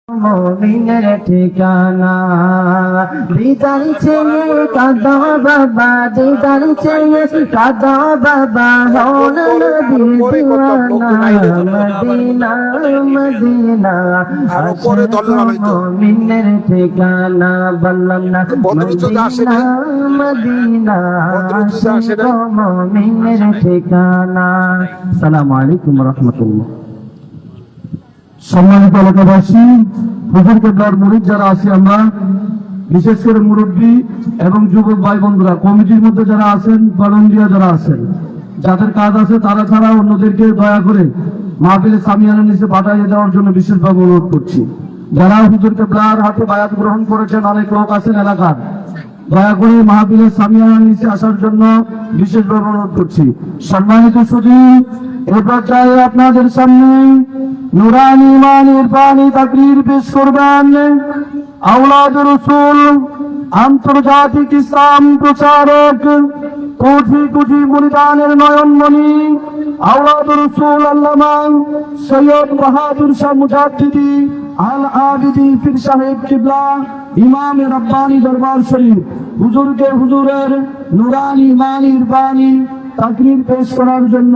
মুমিনের ঠিকানা দিদার চেয়ে কাঁদা বাবা, দিদার চেয়ে কাঁদা বাবা, হল নবীর দিওয়ানা। মদিনা মদিনা মুমিনের ঠিকানা, বললাম না মদিনা মদিনা মুমিনের ঠিকানা। আসসালামু আলাইকুম ওয়া রাহমাতুল্লাহ। সম্মানিত এলাকাবাসী, হুজুর কেবলার মুরিদ যারা আছি আমরা, বিশেষ করে মুরব্বী এবং যুবক ভাই বন্ধুরা, কমিটির মধ্যে যারা আছেন, ভলান্টিয়া যারা আছেন, যাদের কাজ আছে তারা ছাড়া অন্যদেরকে দয়া করে মাহফিলে সামিয়ানার নিচে পাঠিয়ে দেওয়ার জন্য বিশেষভাবে অনুরোধ করছি। যারা হুজুর কেবলার হাতে বায়াত গ্রহণ করেছেন, অনেক লোক আছেন এলাকার, দয়া করে মাহফিলে সামিয়ানার নিচে আসার জন্য বিশেষভাবে অনুরোধ করছি। সম্মানিত সুধী, এ পর্যায়ে আপনাদের সামনে নুরানি ইমানের বাণী তাকরীর পেশ করবেন আওলাদুর রাসূল, আন্তর্জাতিক ইসলাম প্রচারক, কোটি কোটি মুরিদানের নয়নমণি আওলাদুর রাসূল আল্লামা সৈয়দ বাহাদুর শাহ মুজাদ্দিদি আল আবিদি পীর সাহেব কিবলা, ইমাম রব্বানি দরবার শরীফ, হুজুরকে হুজুরের নুরানি ইমানের বাণী তাকরীর পেশ করার জন্য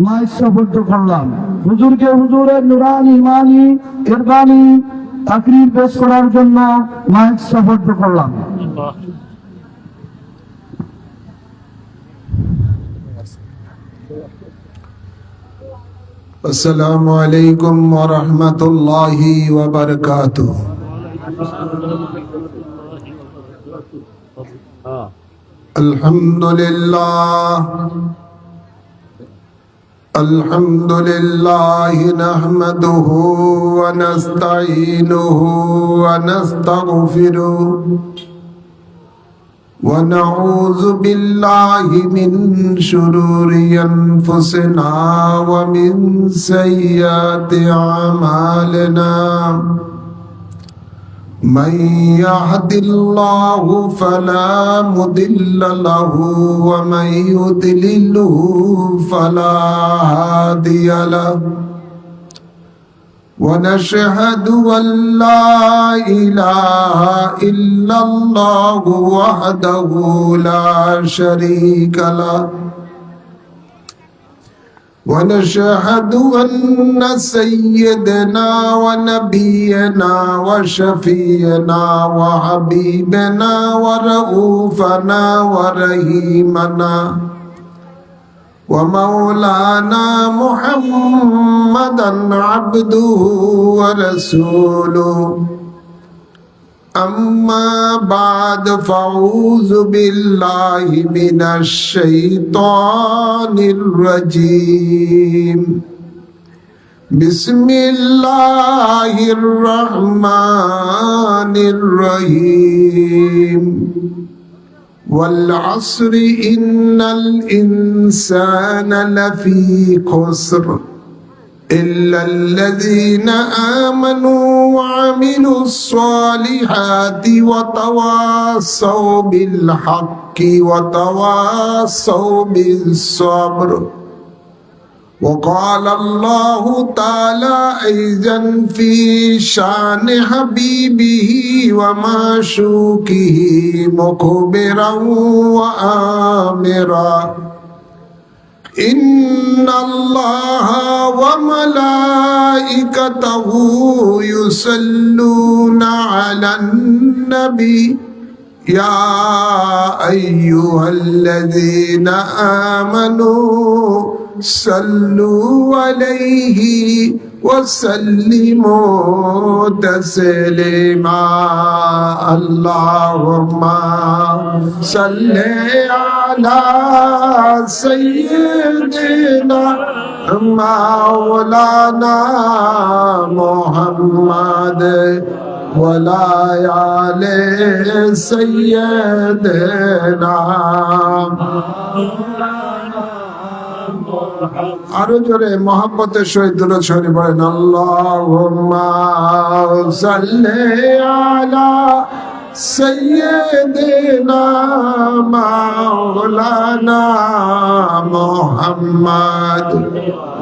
মাইক সুপর্দ করলাম। হুজুরকে হুজুরের নুরানি ইমানি ইরবানি তাকরীর পেশ করার জন্য মাইক সুপর্দ করলাম। আসসালামু আলাইকুম ওয়া রাহমাতুল্লাহি ওয়া বারাকাতুহু। আলহামদুলিল্লাহ আলহামদুলিল্লাহি নাহমাদুহু ওয়া নাস্তাঈনুহু ওয়া নাস্তাগফিরুহু ওয়া নাউযু বিল্লাহি মিন শুরুরি আনফুসিনা ওয়া মিন সাইয়্যাতি আমালিনা। من يهد الله فلا مضل له ومن يضلله فلا هادي له ونشهد أن لا إله إلا الله وحده لا شريك له ونشهد أن سيدنا ونبينا وشفينا وحبيبنا ورؤوفنا ورحيمنا ومولانا محمدا عبده ورسوله. أما بعد فأعوذ بالله من الشيطان الرجيم. بسم الله الرحمن الرحيم. والعصر إن الإنسان لفي خسر إلا الذين آمنوا وعملوا الصالحات وتواصوا بالحق وتواصوا بالصبر. وقال الله تعالى أيضا في شان حبيبه ومعشوقه مخبرا وآمرا: إن الله وملائكته يصلون على النبي يا أيها الذين آمنوا صلوا عليه وسلموا تسليما. اللهم صل على سيدنا مولانا محمد ولا آل سيدنا. আরো জোরে মোহাম্মতের সহিত দুরূদ শরীফ পড়েন। আল্লাহুম্মা সাল্লি আলা سيدنا مولانا محمد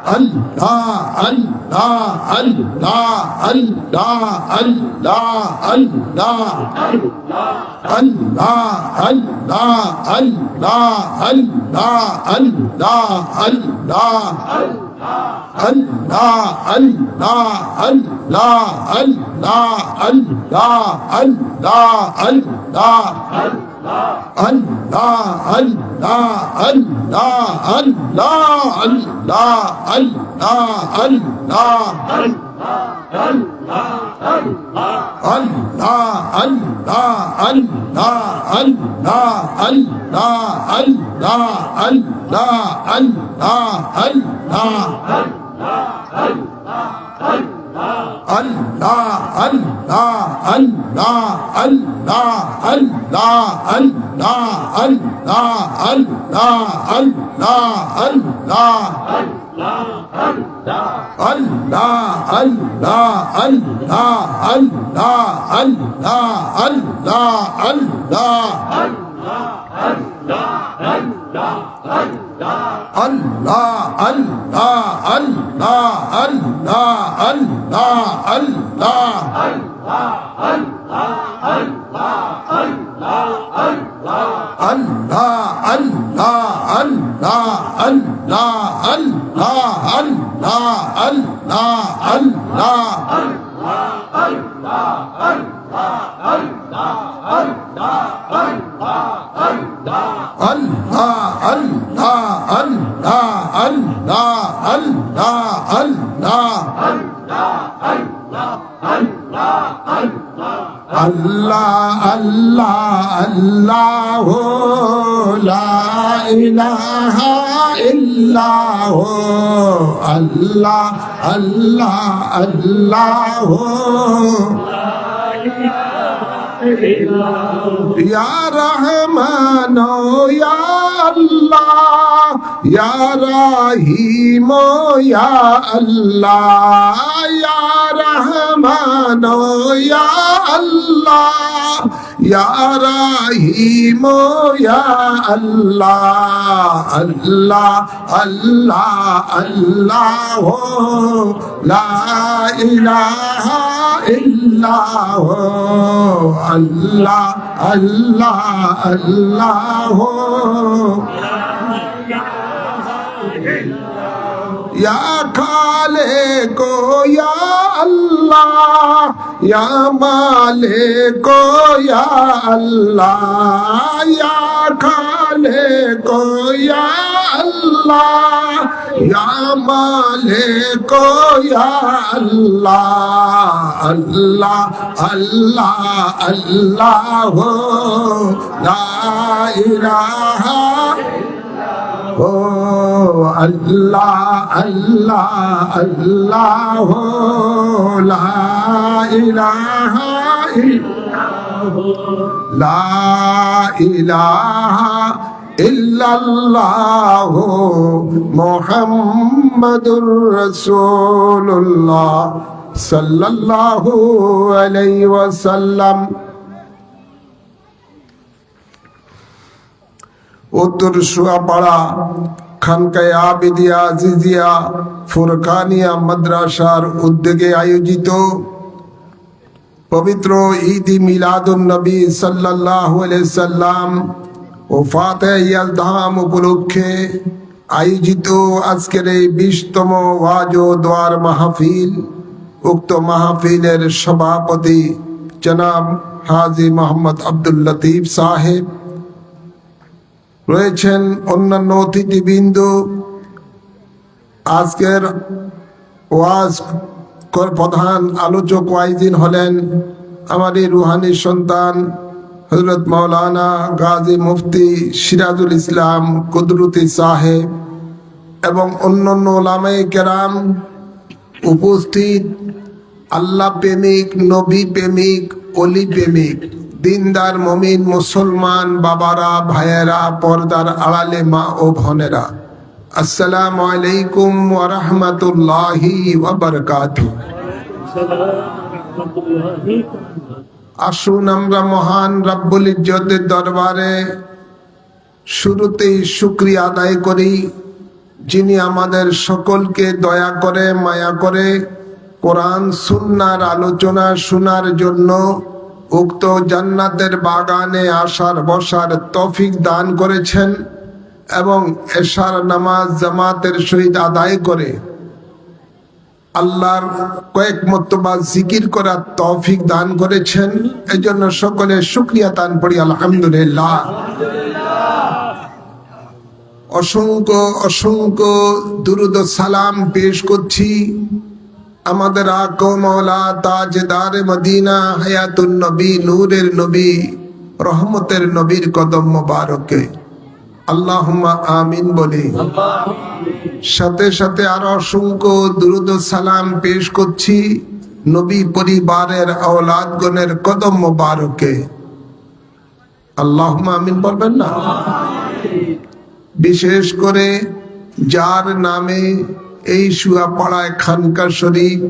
Allah, Allah, Allah, Allah, Allah, Allah, Allah, Allah, Allah, Allah, Allah, Allah. Allah, Allah, Allah, Allah, Allah, Allah, Allah. Allah, Allah, Allah, Allah, Allah, Allah, Allah, Allah, Allah, la ilaha illallah. Allah, Allah, Allah, ya Rahman, ya Allah, ya Rahim, ya Allah, ya Rahman, ya Allah, ya Rahim, ya Allah, Allah, Allah, Allah, la ilaha illallah. Allah, Allah, Allah, ya Khaliq, ya Allah, ya Malik, ya Allah, ya Khaliq, ya Allah, ya Malik, ya Allah, Allah, Allah, Allah, la ilaha oh Allah, Allah, Allah, la ilaha illallah, la ilaha illallah, Muhammadur Rasulullah sallallahu alayhi wa sallam। উত্তর সুয়াপাড়া খানকায়ে আবিদিয়া আজিজিয়া ফুরকানিয়া মাদ্রাসার উদ্যোগে আয়োজিত পবিত্র ঈদ মিলাদুন নবী সাল্লাল্লাহু আলাইহি সাল্লাম ও ফাতিহা ইয়াজদাম উপলক্ষে আয়োজিত আজকের এই 20তম ওয়াজ ও দোয়ার মাহফিল। উক্ত মাহফিলের সভাপতি জনাব হাজী মোহাম্মদ আব্দুল লতিফ সাহেব রয়েছেন, অন্যান্য অতিথিবৃন্দ। আজকের ওয়াজ প্রধান আলোচক ওয়াইজিন হলেন আমাদের রুহানি সন্তান হযরত মাওলানা গাজী মুফতি সিরাজুল ইসলাম কুদরতি সাহেব এবং অন্যান্য ওলামায়ে কেরাম উপস্থিত। আল্লাহ প্রেমিক, নবী প্রেমিক, অলি প্রেমিক, দিনদার মুমিন মুসলমান বাবারা, ভাইয়েরা, পর্দার আড়ালে মা ও বোনেরা, আসসালামু আলাইকুম ওয়া রাহমাতুল্লাহি ওয়া বারাকাতুহু। আসুন আমরা মহান রব্বুল ইজ্জতের দরবারে শুরুতেই শুকরিয়া আদায় করি যিনি আমাদের সকলকে দয়া করে মায়া করে কোরআন সুন্নাহর আলোচনা শোনার জন্য উক্ত জান্নাতের বাগানে আসার বসার তৌফিক দান করেছেন এবং এশার নামাজ জামাতের সহিত আদায় করে আল্লাহর কয়েক মর্তবা জিকির করার তৌফিক দান করেছেন। এজন্য সকলে শুকরিয়া দান করি আলহামদুলিল্লাহ। অসংখ্য অসংখ্য দুরুদ ও সালাম পেশ করছি আমাদের আকা মাওলা তাজদার মদিনা হায়াতুন নবী নূরের নবী রহমতের নবীর কদম মোবারকে। আল্লাহুম্মা আমিন বলি। সাথে সাথে আরো অসংখ্য দুরুদ ও সালাম পেশ করছি নবী পরিবারের আওলাদগণের কদম মোবারকে। আল্লাহুম্মা আমিন বলবেন না? বিশেষ করে যার নামে এই শুয়াপাড়ায় খানকা শরীফ,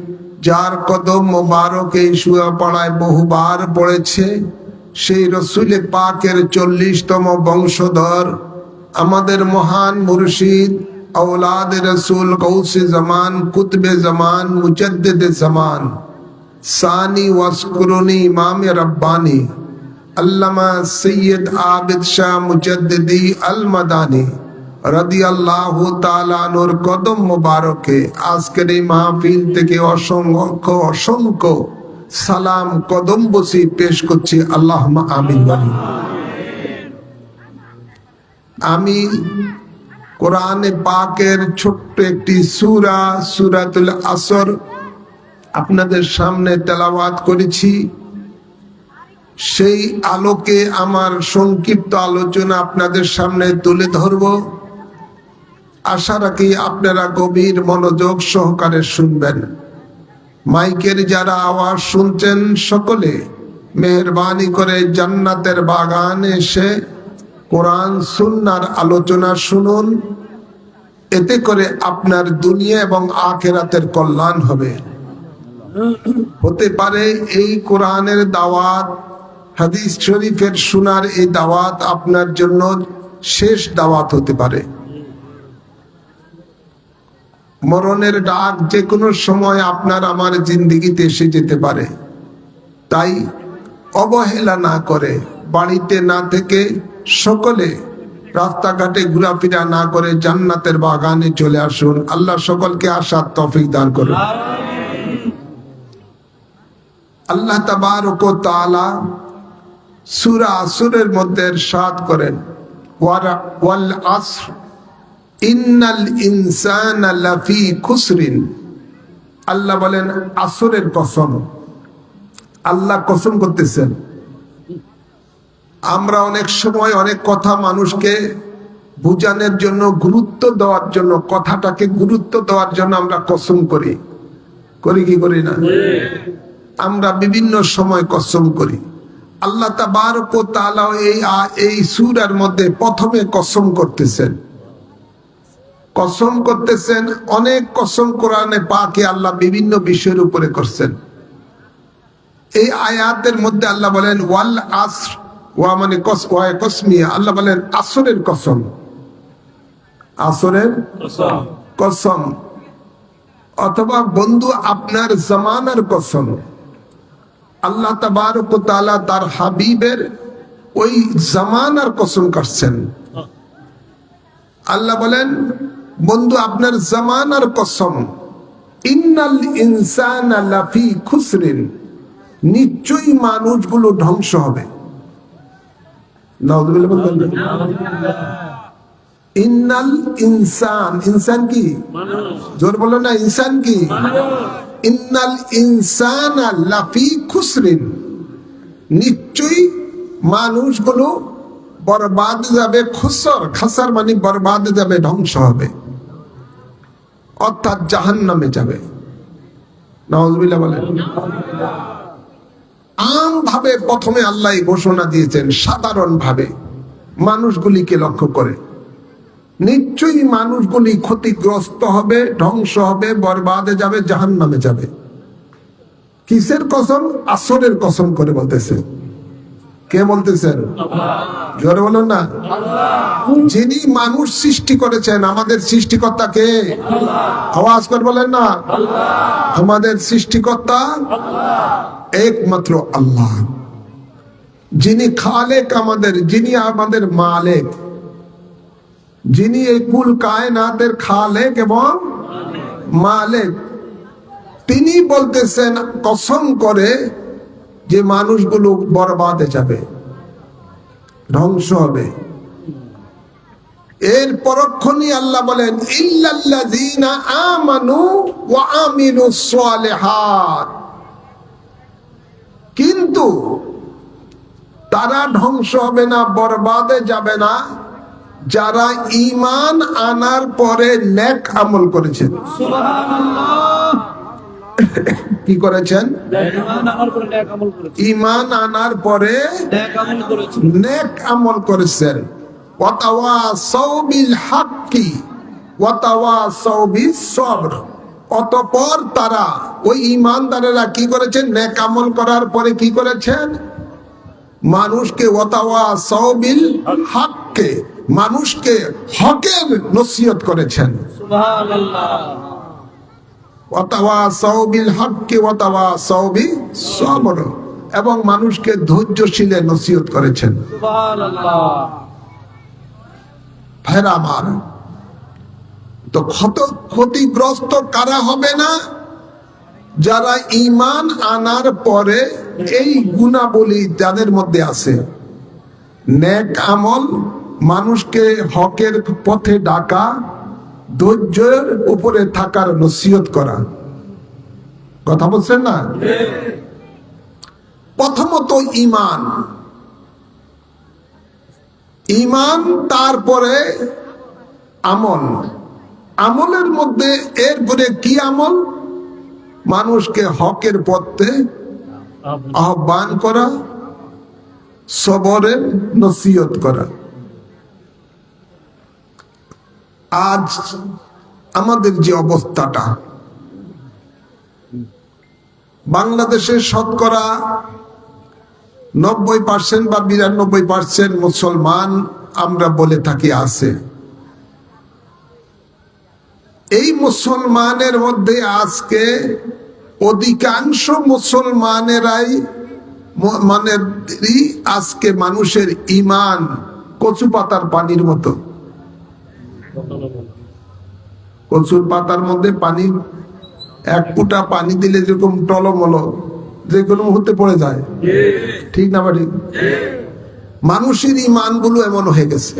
যার কদম মোবারক এই শুয়াপাড়ায় বহুবার পড়েছে, সেই রসুল পাকের 40তম বংশধর আমাদের মহান মুর্শিদ औलाद रसूल गौसे जमान कुतबे जमान मुजद्दिद जमान सानी वस्कुरुनी इमाम रब्बानी अल्लामा सैयद आबिद शाह मुजद्दिदी अल मदानी রাদিয়াল্লাহু তাআলা আনহুর কদম মোবারকে আজকের এই মাহফিল থেকে অসংখ্য অসংখ্য সালাম কদম বসি পেশ করছি। আল্লাহুম্মা আমিন বলি। আমি কোরআনে পাকের ছোট্ট একটি সূরা সূরাতুল আসর আপনাদের সামনে তেলাওয়াত করেছি। সেই আলোকে আমার সংক্ষিপ্ত আলোচনা আপনাদের সামনে তুলে ধরব। আশা রাখি আপনারা গভীর মনোযোগ সহকারে শুনবেন। মাইকের যারা আওয়াজ শুনছেন সকলে মেহেরবানি করে জান্নাতের বাগানে এসে কোরআন সুন্নাহর আলোচনা শুনুন। এতে করে আপনার দুনিয়া এবং আখিরাতের কল্যাণ হবে। হতে পারে এই কোরআনের দাওয়াত, হাদিস শরীফের শোনার এই দাওয়াত আপনার জন্য শেষ দাওয়াত হতে পারে। মরণের ডাক যে কোনো সময় আপনার আমার জিন্দেগিতে এসে যেতে পারে। তাই অবহেলা না করে বাড়িতে না থেকে সকলে রাস্তাঘাটে ঘোরাফেরা না করে জান্নাতের বাগানে চলে আসুন। আল্লাহ সকলকে আসার তৌফিক দান করুন। আল্লাহ তাবারক ওয়া তাআলা সূরা আসরের মধ্যে ইরশাদ করেন, ওয়াল আসর ইন্নাল ইনসানা লাফি খুসরিন। আল্লাহ বলেন আসরের কসম। আল্লাহ কসম করতেছেন। আমরা অনেক সময় অনেক কথা মানুষকে বুঝানোর জন্য, গুরুত্ব দেওয়ার জন্য, কথাটাকে গুরুত্ব দেওয়ার জন্য আমরা কসম করি কি করি না? আমরা বিভিন্ন সময় কসম করি। আল্লাহ তাবারক ওয়া তাআলা এই সূরার মধ্যে প্রথমে কসম করতেছেন। অনেক কসম কোরআনে পাকে আল্লাহ বিভিন্ন বিষয়ের উপরে করছেন। এই আয়াতের মধ্যে আল্লাহ বলেন ওয়াল আসর, ওয়া মানে কসমিয়া। আল্লাহ বলেন আসরের কসম, আসরের কসম। অথবা বন্ধু আপনার জামানার কসম। আল্লাহ তাবারক ওয়া তাআলা তার হাবিবের ওই জামানার কসম করছেন। আল্লাহ বলেন বন্ধু আপনার জামানার কসম, ইন্নাল ইনসানা লাফি খুসরিন, নিশ্চয়ই মানুষগুলো ধ্বংস হবে। নাউযুবিল্লাহ বলবেন। ইন্নাল ইনসান, ইনসান কি? জোর বলো না, ইনসান কি? ইন্নাল ইনসানা লাফি খুসরিন, নিশ্চয়ই মানুষগুলো বরবাদ যাবে। খাসার মানে বরবাদ যাবে, ধ্বংস হবে, অর্থাৎ জাহান্নামে যাবে। নাউযুবিল্লাহ বলেন। আম ভাবে প্রথমে আল্লাহ ঘোষণা দিয়েছেন, সাধারণ ভাবে মানুষগুলিকে লক্ষ্য করে। নিশ্চয়ই মানুষগুলি ক্ষতিগ্রস্ত হবে, ধ্বংস হবে, বরবাদে যাবে, জাহান্নামে যাবে। কিসের কসম? আসরের কসম করে বলতেছে। কে বলতেছেন? জোরে বলুন না। যিনি মানুষ সৃষ্টি করেছেন, আমাদের সৃষ্টিকর্তা কে? আওয়াজ করে বলেন না। আমাদের সৃষ্টিকর্তা একমাত্র আল্লাহ, যিনি খালেক আমাদের, যিনি আমাদের মালিক, যিনি এই কুল কায়নাতের খালেক এবং মালিক। তিনি বলতেছেন কসম করে যে মানুষগুলো বরবাদে যাবে, ধ্বংস হবে। এর পরক্ষণই আল্লাহ বলেন ইল্লাল্লাযীনা আমানু ওয়া আমিলুস সালিহাত, কিন্তু তারা ধ্বংস হবে না, বরবাদে যাবে না যারা ঈমান আনার পরে নেক আমল করেছেন। কি করেছেন? ঈমান আনার পরে নেক আমল করেছেন। ওয়াতাওয়াসাউ বিল হাক্কি ওয়াতাওয়াসাউ বিস সবর। অতঃপর তারা, ওই ঈমানদারেরা কি করেছেন? নেক আমল করার পরে কি করেছেন? মানুষকে ওয়াতাওয়াসাউ বিল হাক্কি, মানুষকে হকের নসিহত করেছেন। সুবহানাল্লাহ। ওয়াতাওয়াসাউ বিল হাক্কি ওয়াতাওয়াসাউ বিস সবর, এবং মানুষকে ধৈর্যশীলের নসিহত করেছেন। সুবহানাল্লাহ। ভাইরা আমার, তো ক্ষতিগ্রস্ত কারা হবে না? যারা ঈমান আনার পরে এই গুণাবলী যাদের মধ্যে আছে, নেক আমল, মানুষকে হকের পথে ডাকা, ধৈর্যের উপরে থাকার নসিহত করা। কথা বলছেন না? প্রথমত ঈমান, ঈমান, তারপরে আমল। আমলের মধ্যে এরপরে কি আমল? মানুষকে হকের পথে আহ্বান করা, সবরের নসিহত করা। আজ আমাদের যে অবস্থাটা, বাংলাদেশের শতকরা 90% বা 92% মুসলমান আমরা বলে থাকি আছে। এই মুসলমানের মধ্যে আজকে অধিকাংশ মুসলমানেরাই আজকে মানুষের ঈমান কচু পাতার পানির মতো। কচুর পাতার মধ্যে পানি, এক ফুটা পানি দিলে যেরকম টলমল যে কোনো মুহূর্তে পড়ে যায়, ঠিক না? বা ঠিক? মানুষের ঈমান গুলো এমন হয়ে গেছে।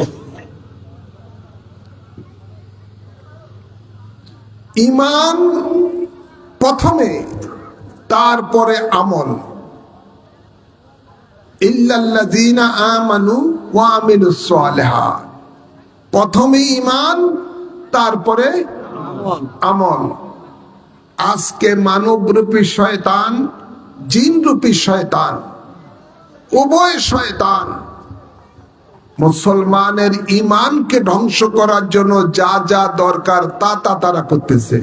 ঈমান প্রথমে, তারপরে আমল। ইল্লাল্লাযীনা আমানু ওয়া আমিলুস সালিহাত, প্রথমে ঈমান, তারপরে আমল। আজকে মানবরূপী শয়তান, জিনরূপী শয়তান, উভয় শয়তান মুসলমানের ঈমানকে ধ্বংস করার জন্য যা যা দরকার তা তারা করতেছে।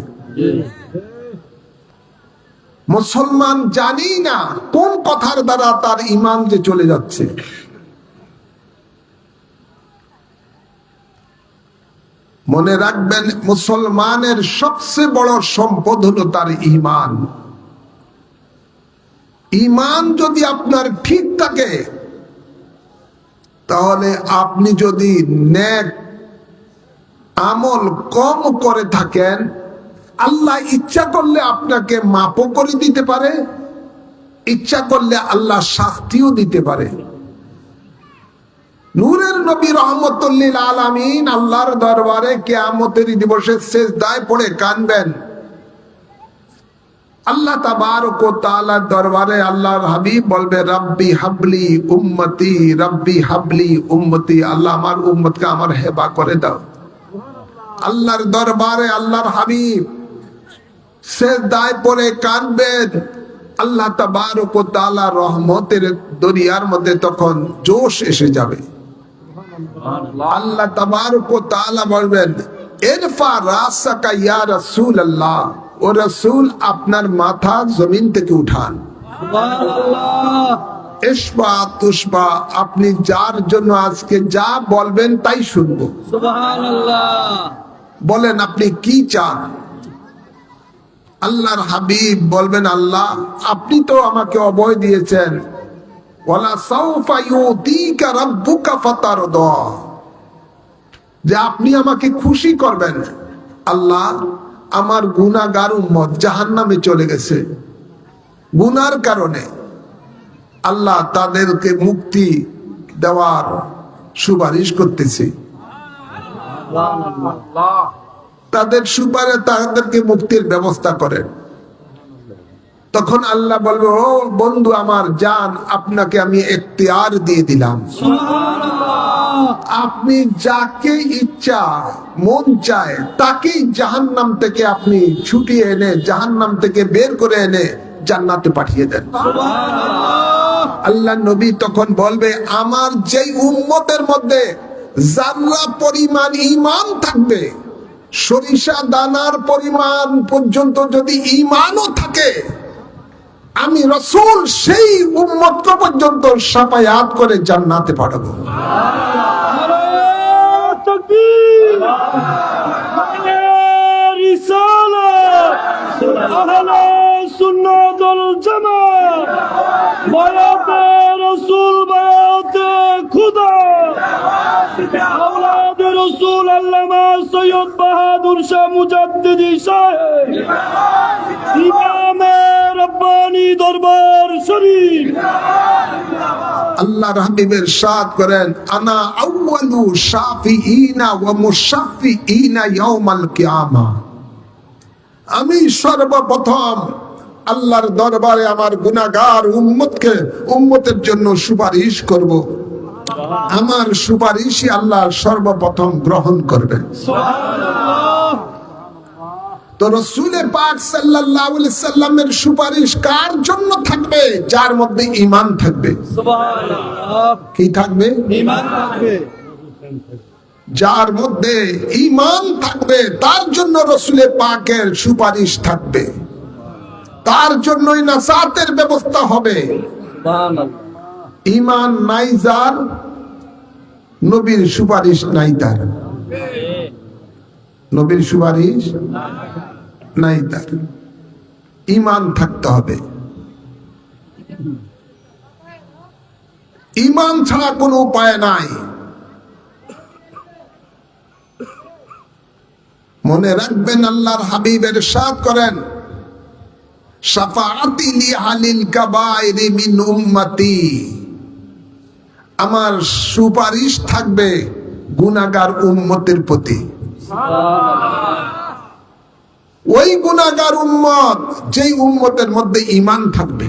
মুসলমান জানি না কোন কথার দ্বারা তার ঈমান যে চলে যাচ্ছে। মনে রাখবেন, মুসলমানের সবচেয়ে বড় সম্পদ হলো তার ঈমান। ঈমান যদি আপনার ঠিক থাকে, তাহলে আপনি যদি নেক আমল কম করে থাকেন, আল্লাহ ইচ্ছা করলে আপনাকে মাফও করে দিতে পারে, ইচ্ছা করলে আল্লাহ শাস্তিও দিতে পারে। নূরের নবী রহমতুল লিল আলামিন আল্লাহর দরবারে কিয়ামতের দিবসে সিজদায় পড়ে কাঁদবেন। আল্লাহ তাবারক ওয়া তাআলার দরবারে আল্লাহর হাবিব বলবে, রব্বি হাবলি উম্মতি, রব্বি হাবলি উম্মতি, আল্লাহ আমার উম্মতকে আমার হেবা করে দাও। আল্লাহর দরবারে আল্লাহর হাবিব সিজদায় পড়ে কাঁদবেন। আল্লাহ তাবারক ওয়া তাআলা রহমতের দরিয়ার মধ্যে তখন জোশ এসে যাবে। আল্লাহ তাবারক ওয়া তাআলা বলবেন, ইরফা রাসাকা ইয়া রাসূলুল্লাহ, ও রাসূল আপনার মাথা জমিন থেকে উঠান। সুবহানাল্লাহ। ইসবা তুসবা, আপনি যার জন্য আজকে যা বলবেন তাই শুনবো। সুবহানাল্লাহ। বলেন আপনি কি চান? আল্লাহর হাবিব বলবেন, আল্লাহ আপনি তো আমাকে অভয় দিয়েছেন, ওয়ালা সাউফা ইউতিকা রাব্বুকা ফাতারদা, যে আপনি আমাকে খুশি করবেন। আল্লাহ আমার গুনাহগার উম্মত জাহান্নামে চলে গেছে গুনার কারণে, আল্লাহ তাদেরকে মুক্তি দেওয়ার সুপারিশ করতেছি। তাদের সুপারিশ, তাদেরকে মুক্তির ব্যবস্থা করেন। তখন আল্লাহ বলবে, ও বন্ধু আমার জান, আপনাকে আমি এখতিয়ার দিয়ে দিলাম, আপনি যাকে ইচ্ছা মন চায় তাকেই জাহান্নাম থেকে আপনি ছুটিয়ে এনে, জাহান্নাম থেকে বের করে এনে জান্নাতে পাঠিয়ে দেন। আল্লাহ নবী তখন বলবে, আমার যেই উম্মতের মধ্যে জাররা পরিমাণ ঈমান থাকবে, সরিষা দানার পরিমাণ পর্যন্ত যদি ঈমানও থাকে, আমি রাসূল সেই উম্মতকে পর্যন্ত শাফায়াত করে জান্নাতে পাঠাবো। তাকবীর, রিসালাত, আহলে সুন্নাত ওয়াল জামাত, বায়াতে রাসূল, বায়াতে খুদা, আওলাদে রাসূল আল্লামা সৈয়দ বাহাদুর শাহ মুজাদ্দিদি সাহেব, ইমামে রব্বানি দরবার শরীফ। আল্লাহর হাবিবের ইরশাদ করেন, আনা আউয়ালু শাফিঈনা ওয়া মুশাফফিঈনা ইয়াউমাল কিয়ামা, আমি সর্বপ্রথম আল্লাহর দরবারে আমার গুনাহগার উম্মতের জন্য সুপারিশ করব। আমার সুপারিশই আল্লাহ সর্বপ্রথম গ্রহণ করবেন। তো রাসূলে পাক সাল্লাল্লাহু আলাইহি সাল্লামের সুপারিশ কার জন্য থাকবে? যার মধ্যে ঈমান থাকবে। সুবহানাল্লাহ। কি থাকবে? ঈমান থাকবে। যার মধ্যে ঈমান থাকবে তার জন্য রাসূলে পাকের সুপারিশ থাকবে, তার জন্যই নাজাতের ব্যবস্থা হবে। সুবহানাল্লাহ। ঈমান নাই যার, নবীর সুপারিশ নাই তার, নবীর সুপারিশ নাই তার। ঈমান থাকতে হবে, ঈমান ছাড়া কোনো উপায় নাই। মনে রাখবেন, আল্লাহর হাবিব ইরশাদ করেন, শাফাআতি লি আহলিল কাবাইরি মিন উম্মতি, আমার সুপারিশ থাকবে গুনাহগার উম্মতের প্রতি। ওই গুনাহগার উম্মত যেই উম্মতের মধ্যে ঈমান থাকবে।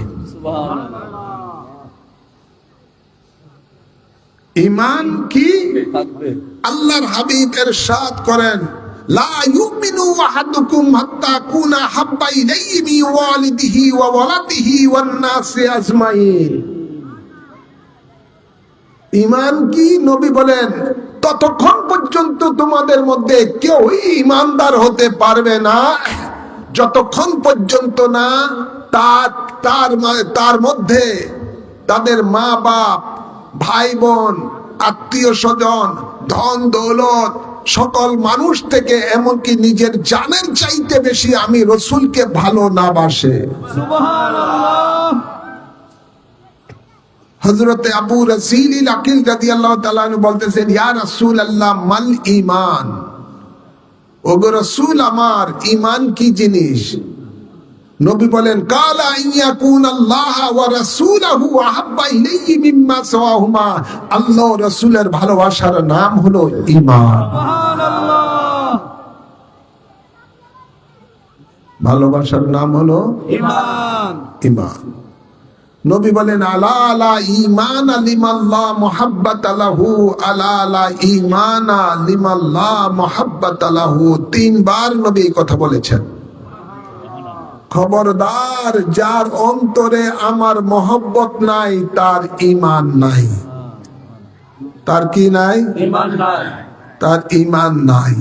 ঈমান কি? আল্লাহর হাবিব ইরশাদ করেন, লা ইউমিনু আহাদুকুম হাত্তা কুনা হাব্বা ইলাইহি মিন ওয়ালিদিহি ওয়া ওয়ালাদিহি ওয়ান নাসি আজমাইন। ঈমান কি? নবী বলেন, ততক্ষণ পর্যন্ত তোমাদের মধ্যে কেউ ঈমানদার হতে পারবে না যতক্ষণ পর্যন্ত না তার মধ্যে তাদের মা বাপ, ভাই বোন, আত্মীয় স্বজন, ধন দৌলত, সকল মানুষ থেকে এমনকি নিজের জানের চাইতে বেশি আমি রাসূলকে ভালো না বাসে। সুবহানাল্লাহ। হযরতে আবু রাসিল আকিল রাদিয়াল্লাহু তাআলা আনহু বলতেছেন, ইয়া রাসূলুল্লাহ মাল ঈমান, ওগো রাসূল আমার ঈমান কি জিনিস? নবী বলেন, কালা ইয়াকুন আল্লাহ ওয়া রাসূলুহু আহাব্বা ইলাইহি মিম্মা সাওয়াহুমা, আল্লাহ ও রাসূলের ভালোবাসার নাম হলো ঈমান। সুবহানাল্লাহ। ভালোবাসার নাম হলো ঈমান। ঈমান। নবী বলেন, আলা আলা ঈমান লিমাল্লাহ মুহাব্বাত লাহু, আলা আলা ঈমান লিমাল্লাহ মুহাব্বাত লাহু। তিনবার নবী এই কথা বলেছেন। খবরদার, যার অন্তরে আমার মহব্বত নাই তার ঈমান নাই। তার কি নাই? ঈমান নাই। তার ঈমান নাই।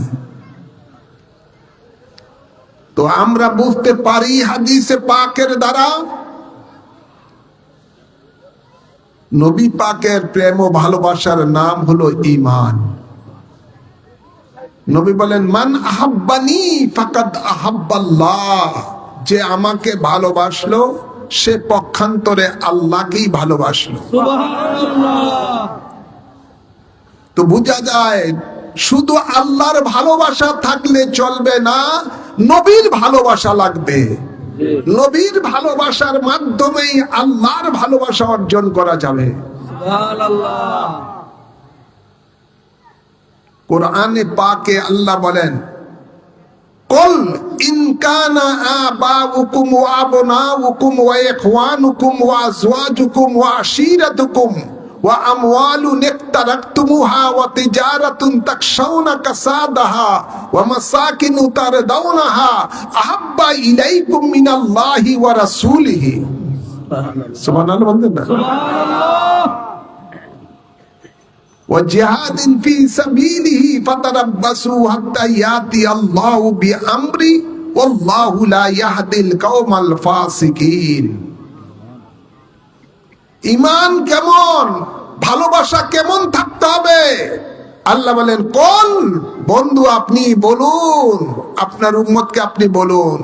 তো আমরা বুঝতে পারি হাদিসে পাকের দ্বারা নবী পাকের প্রেম ও ভালোবাসার নাম হলো ঈমান। নবী বলেন, মান আহাব্বানি ফাকাদ আহাব্বাল্লাহ, যে আমাকে ভালোবাসলো সে পক্ষান্তরে আল্লাহকেই ভালোবাসলো। তো বোঝা যায় শুধু আল্লাহর ভালোবাসা থাকলে চলবে না, নবীর ভালোবাসা লাগবে। নবীর ভালোবাসার মাধ্যমেই আল্লাহর ভালোবাসা অর্জন করা যাবে। কোরআনে পাকে আল্লাহ বলেন, কুল ইন কানা আবাউকুম ওয়া আবনাউকুম ওয়া ইখওয়ানুকুম ওয়া আজওয়াজুকুম ওয়া আশীরাতুকুম ওয়া আমওয়ালুন ইকতারাকতুমুহা ওয়া তিজারাতুন তাকশাউনা কাসাদাহা ওয়া মাসাকিনু তারদাউনাহা আহাব্বা ইলাইকুম মিনাল্লাহি ওয়া রাসূলিহি। সুবহানাল্লাহ বলতেন না? ওয়া জিহাদিন ফি সাবিলিহি ফাতারাব্বাসু হাত্তা ইয়াতি আল্লাহু বিআমরি ওয়াল্লাহু লা ইয়াহদিল কওমাল ফাসিকিন। ঈমান কেমন, ভালোবাসা কেমন থাকতে হবে? আল্লাহ বলেন, কোন বন্ধু আপনি বলুন, আপনার উম্মতকে আপনি বলুন,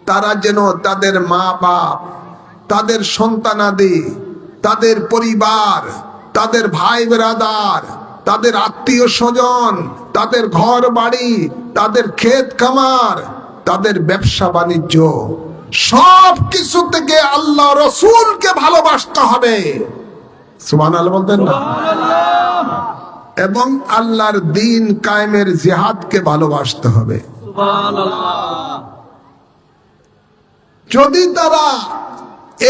তারা যেন তাদের মা বাপ, তাদের সন্তানাদি, তাদের পরিবার, তাদের ভাই বেরাদার, তাদের আত্মীয় স্বজন, তাদের ঘর বাড়ি, তাদের ক্ষেত খামার, তাদের ব্যবসা বাণিজ্য, সব কিছু থেকে আল্লাহ রসুলকে ভালোবাসতে হবে। সুবহানাল্লাহ বলতেন না? এবং আল্লাহর দ্বীন কায়েমের জিহাদকে ভালোবাসতে হবে। যদি তারা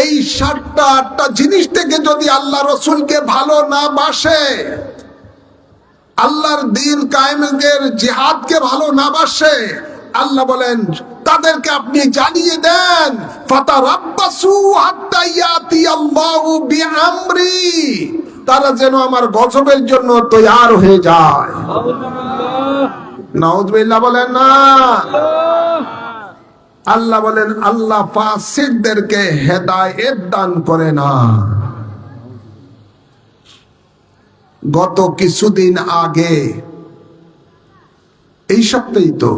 এই 7টা জিনিস থেকে যদি আল্লাহ রসুলকে ভালো না বাসে, আল্লাহর দ্বীন কায়েমের জিহাদকে ভালো না বাসে, আল্লাহ বলেন তাদেরকে আপনি জানিয়ে দেন, ফাতারাব্বাসু হাত্তা ইয়াতি আল্লাহু বিআমরি, তারা যেন আমার গজবের জন্য তৈয়ার হয়ে যায়। নাউযুবিল্লাহ বলেন না? আল্লাহ বলেন, আল্লাহ ফাসিকদেরকে হেদায়েত দান করে না। গত কিছুদিন আগে, এই সপ্তাহেই তো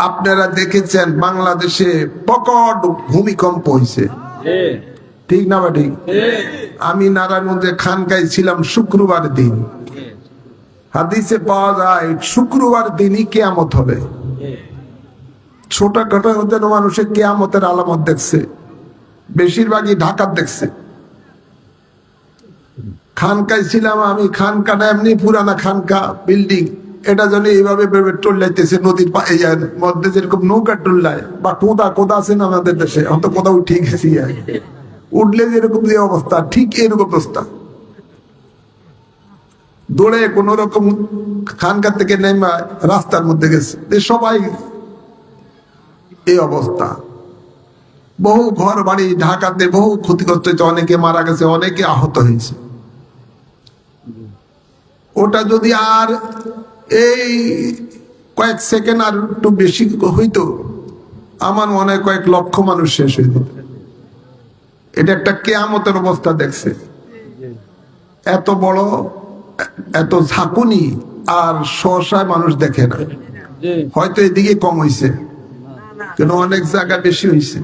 আপনারা দেখেছেন বাংলাদেশে প্রকট ভূমিকম্প হয়েছে, ঠিক না? বা ঠিক? আমি নারায়ণগঞ্জে খানকায় ছিলাম শুক্রবার দিন। হাদিসে পাওয়া যায় শুক্রবার দিনই কিয়ামত হবে। ছোটখাটো যেন মানুষের কিয়ামতের আলামত দেখছে, বেশিরভাগই ঢাকার দেখছে। খানকায় ছিলাম আমি, খানকাটা এমনি পুরানা খানকা বিল্ডিং, এটা যেন এইভাবে টুল্লাইতেছে নদীর মধ্যে, যেরকম নৌকা টুল্লায় বা কোদা আছে না আমাদের দেশে, অন্ত কোথাও ঠিক আছে, উঠলে যেরকম যে অবস্থা, ঠিক এরকম অবস্থা। দৌড়ে কোন রকম খানকা থেকে নেমে রাস্তার মধ্যে গেছে, সবাই এই অবস্থা। বহু ঘর বাড়ি ঢাকাতে বহু ক্ষতিগ্রস্ত হয়েছে, অনেকে মারা গেছে, অনেকে আহত হয়েছে। ওটা যদি আর এই কয়েক সেকেন্ড আর একটু বেশি হইতো, আমার মনে হয় কয়েক লক্ষ মানুষ শেষ হয়ে যেত। এটা একটা কিয়ামতের অবস্থা দেখছে। এত বড়, এত ঝাঁকুনি আর সহসায় মানুষ দেখে না। হয়তো এদিকে কম হয়েছে, কিন্তু অনেক জায়গায় বেশি হয়েছে।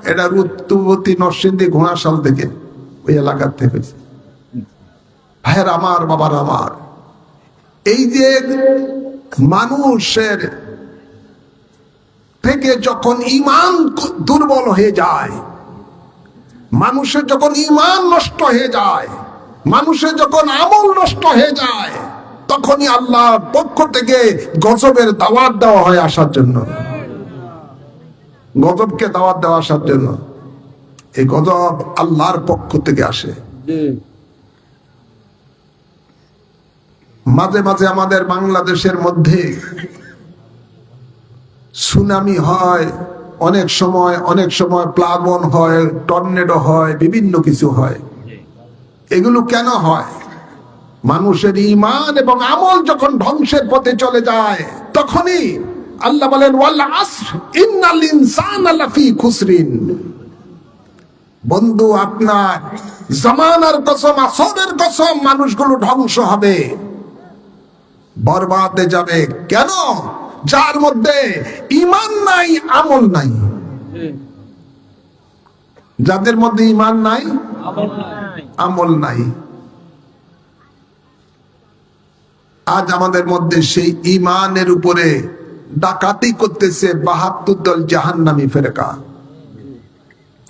এটা রুত্তুবতী নরসিংদী ঘোড়াশাল থেকে ওই এলাকাতে হয়েছে। ভাইয়ের আমার, বাবার আমার, এই যে মানুষের থেকে যখন ঈমান দুর্বল হয়ে যায়, মানুষের যখন ঈমান নষ্ট হয়ে যায়, মানুষের যখন আমল নষ্ট হয়ে যায়, তখনই আল্লাহর পক্ষ থেকে গজবের দাওয়াত দেওয়া হয় আসার জন্য। গজবকে দাওয়াত দেওয়া আসার জন্য। এই গজব আল্লাহর পক্ষ থেকে আসে। মাঝে মাঝে আমাদের বাংলাদেশের মধ্যে সুনামি হয়, অনেক সময় প্লাবন হয়, টর্নেডো হয়, বিভিন্ন কিছু হয়। এগুলো কেন হয়? মানুষের ঈমান এবং আমল যখন ধ্বংসের পথে চলে যায়, তখনই আল্লাহ বলেন, ওয়াল আসর ইন্নাল ইনসানা লাফি খুসরিন। বন্ধু, আপনার জামানার কসম, আসরের কসম, মানুষগুলো ধ্বংস হবে, বরবাদে যাবে। কেন? যার মধ্যে ঈমান নাই, আমল নাই। যাদের মধ্যে ঈমান নাই, আমল নাই। আজ আমাদের মধ্যে সেই ঈমানের উপরে ডাকাতি করতেছে ৭২ দল জাহান্নামী ফেরেকা।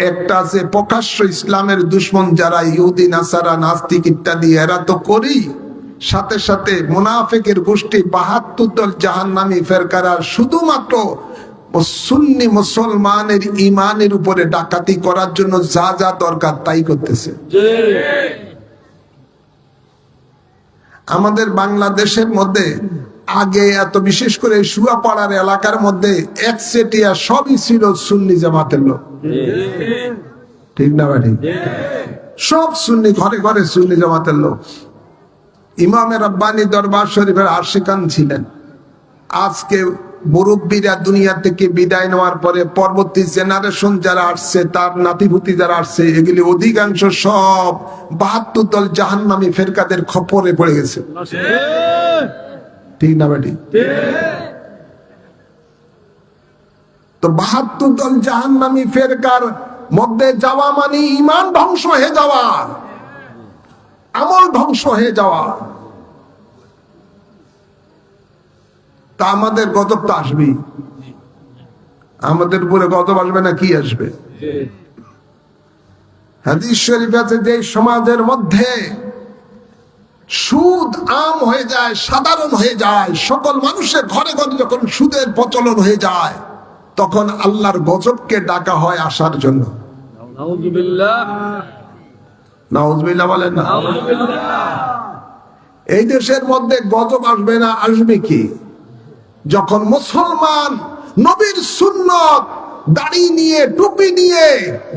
একটা আছে প্রকাশ্য ইসলামের দুশ্মন, যারা ইহুদি, নাসারা, নাস্তিক ইত্যাদি, এরা তো করি, সাথে সাথে মুনাফিকের গোষ্ঠী ৭২ দল জাহান্নামী ফেরকারা শুধুমাত্র সুন্নি মুসলমানের ঈমানের উপরে ডাকাতি করার জন্য যা যা দরকার তাই করতেছে। আমাদের বাংলাদেশের মধ্যে আগে এত, বিশেষ করে শুয়াপাড়ার এলাকার মধ্যে একচেটিয়া সবই ছিল সুন্নি জামাতের লোক, ঠিক না ভাই? সব সুন্নি, ঘরে ঘরে সুন্নি জামাতের লোক। ইমামে রব্বানী দরবার শরীফের আশিকান ছিলেন। আজকে মুরব্বীরা দুনিয়া থেকে বিদায় নেওয়ার পরে পরবর্তী জেনারেশন যারা আসছে, তার নাতিভুতি যারা আসছে, এগুলি অধিকাংশ সব ৭২ দল জাহান্নামী ফেরকাদের খপ্পরে পড়ে গেছে, ঠিক না বেটি? তো ৭২ দল জাহান্নামী ফেরকার মধ্যে যাওয়া মানে ঈমান ধ্বংস হয়ে যাওয়া, আমল ধ্বংস হয়ে যাওয়া। তা আমাদের গজব তো আসবেই, আমাদের উপরে গজব আসবে না, কি আসবে? হাদিস শরীফ আছে যে সমাজের মধ্যে সুদ আম হয়ে যায়, সাধারণ হয়ে যায়, সকল মানুষের ঘরে ঘরে যখন সুদের প্রচলন হয়ে যায়, তখন আল্লাহর গজবকে ডাকা হয় আসার জন্য। নাউজুবিল্লাহ বলেন না? এই দেশের মধ্যে গজব আসবে না, আসবে কি? যখন মুসলমান নবীর সুন্নত, দাড়ি নিয়ে, টুপি নিয়ে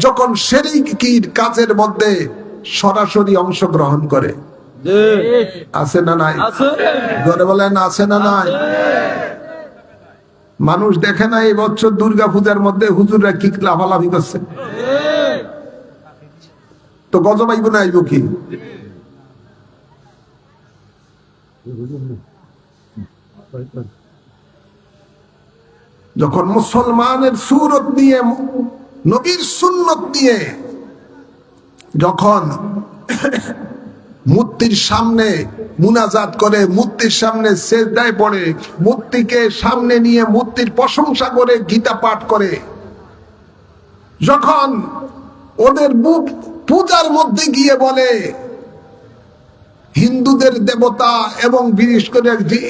যখন শিরকির কাজের মধ্যে সরাসরি অংশগ্রহণ করে। আছে না নাই? জোরে বলেন, আছে না নাই? মানুষ দেখে না এই বছর দুর্গা পূজার মধ্যে হুজুররা কি লাফালাফি করছে? তো গজব আইব না আইব কি? যখন মুসলমানের সুরত নিয়ে, নবীর সুন্নত নিয়ে যখন মূর্তির সামনে মুনাজাত করে, মূর্তির সামনে সেজদায় পড়ে, মূর্তিকে সামনে নিয়ে মূর্তির প্রশংসা করে গীতা পাঠ করে, যখন ওদের পূজার মধ্যে গিয়ে বলে হিন্দুদের দেবতা এবং বিশেষ করে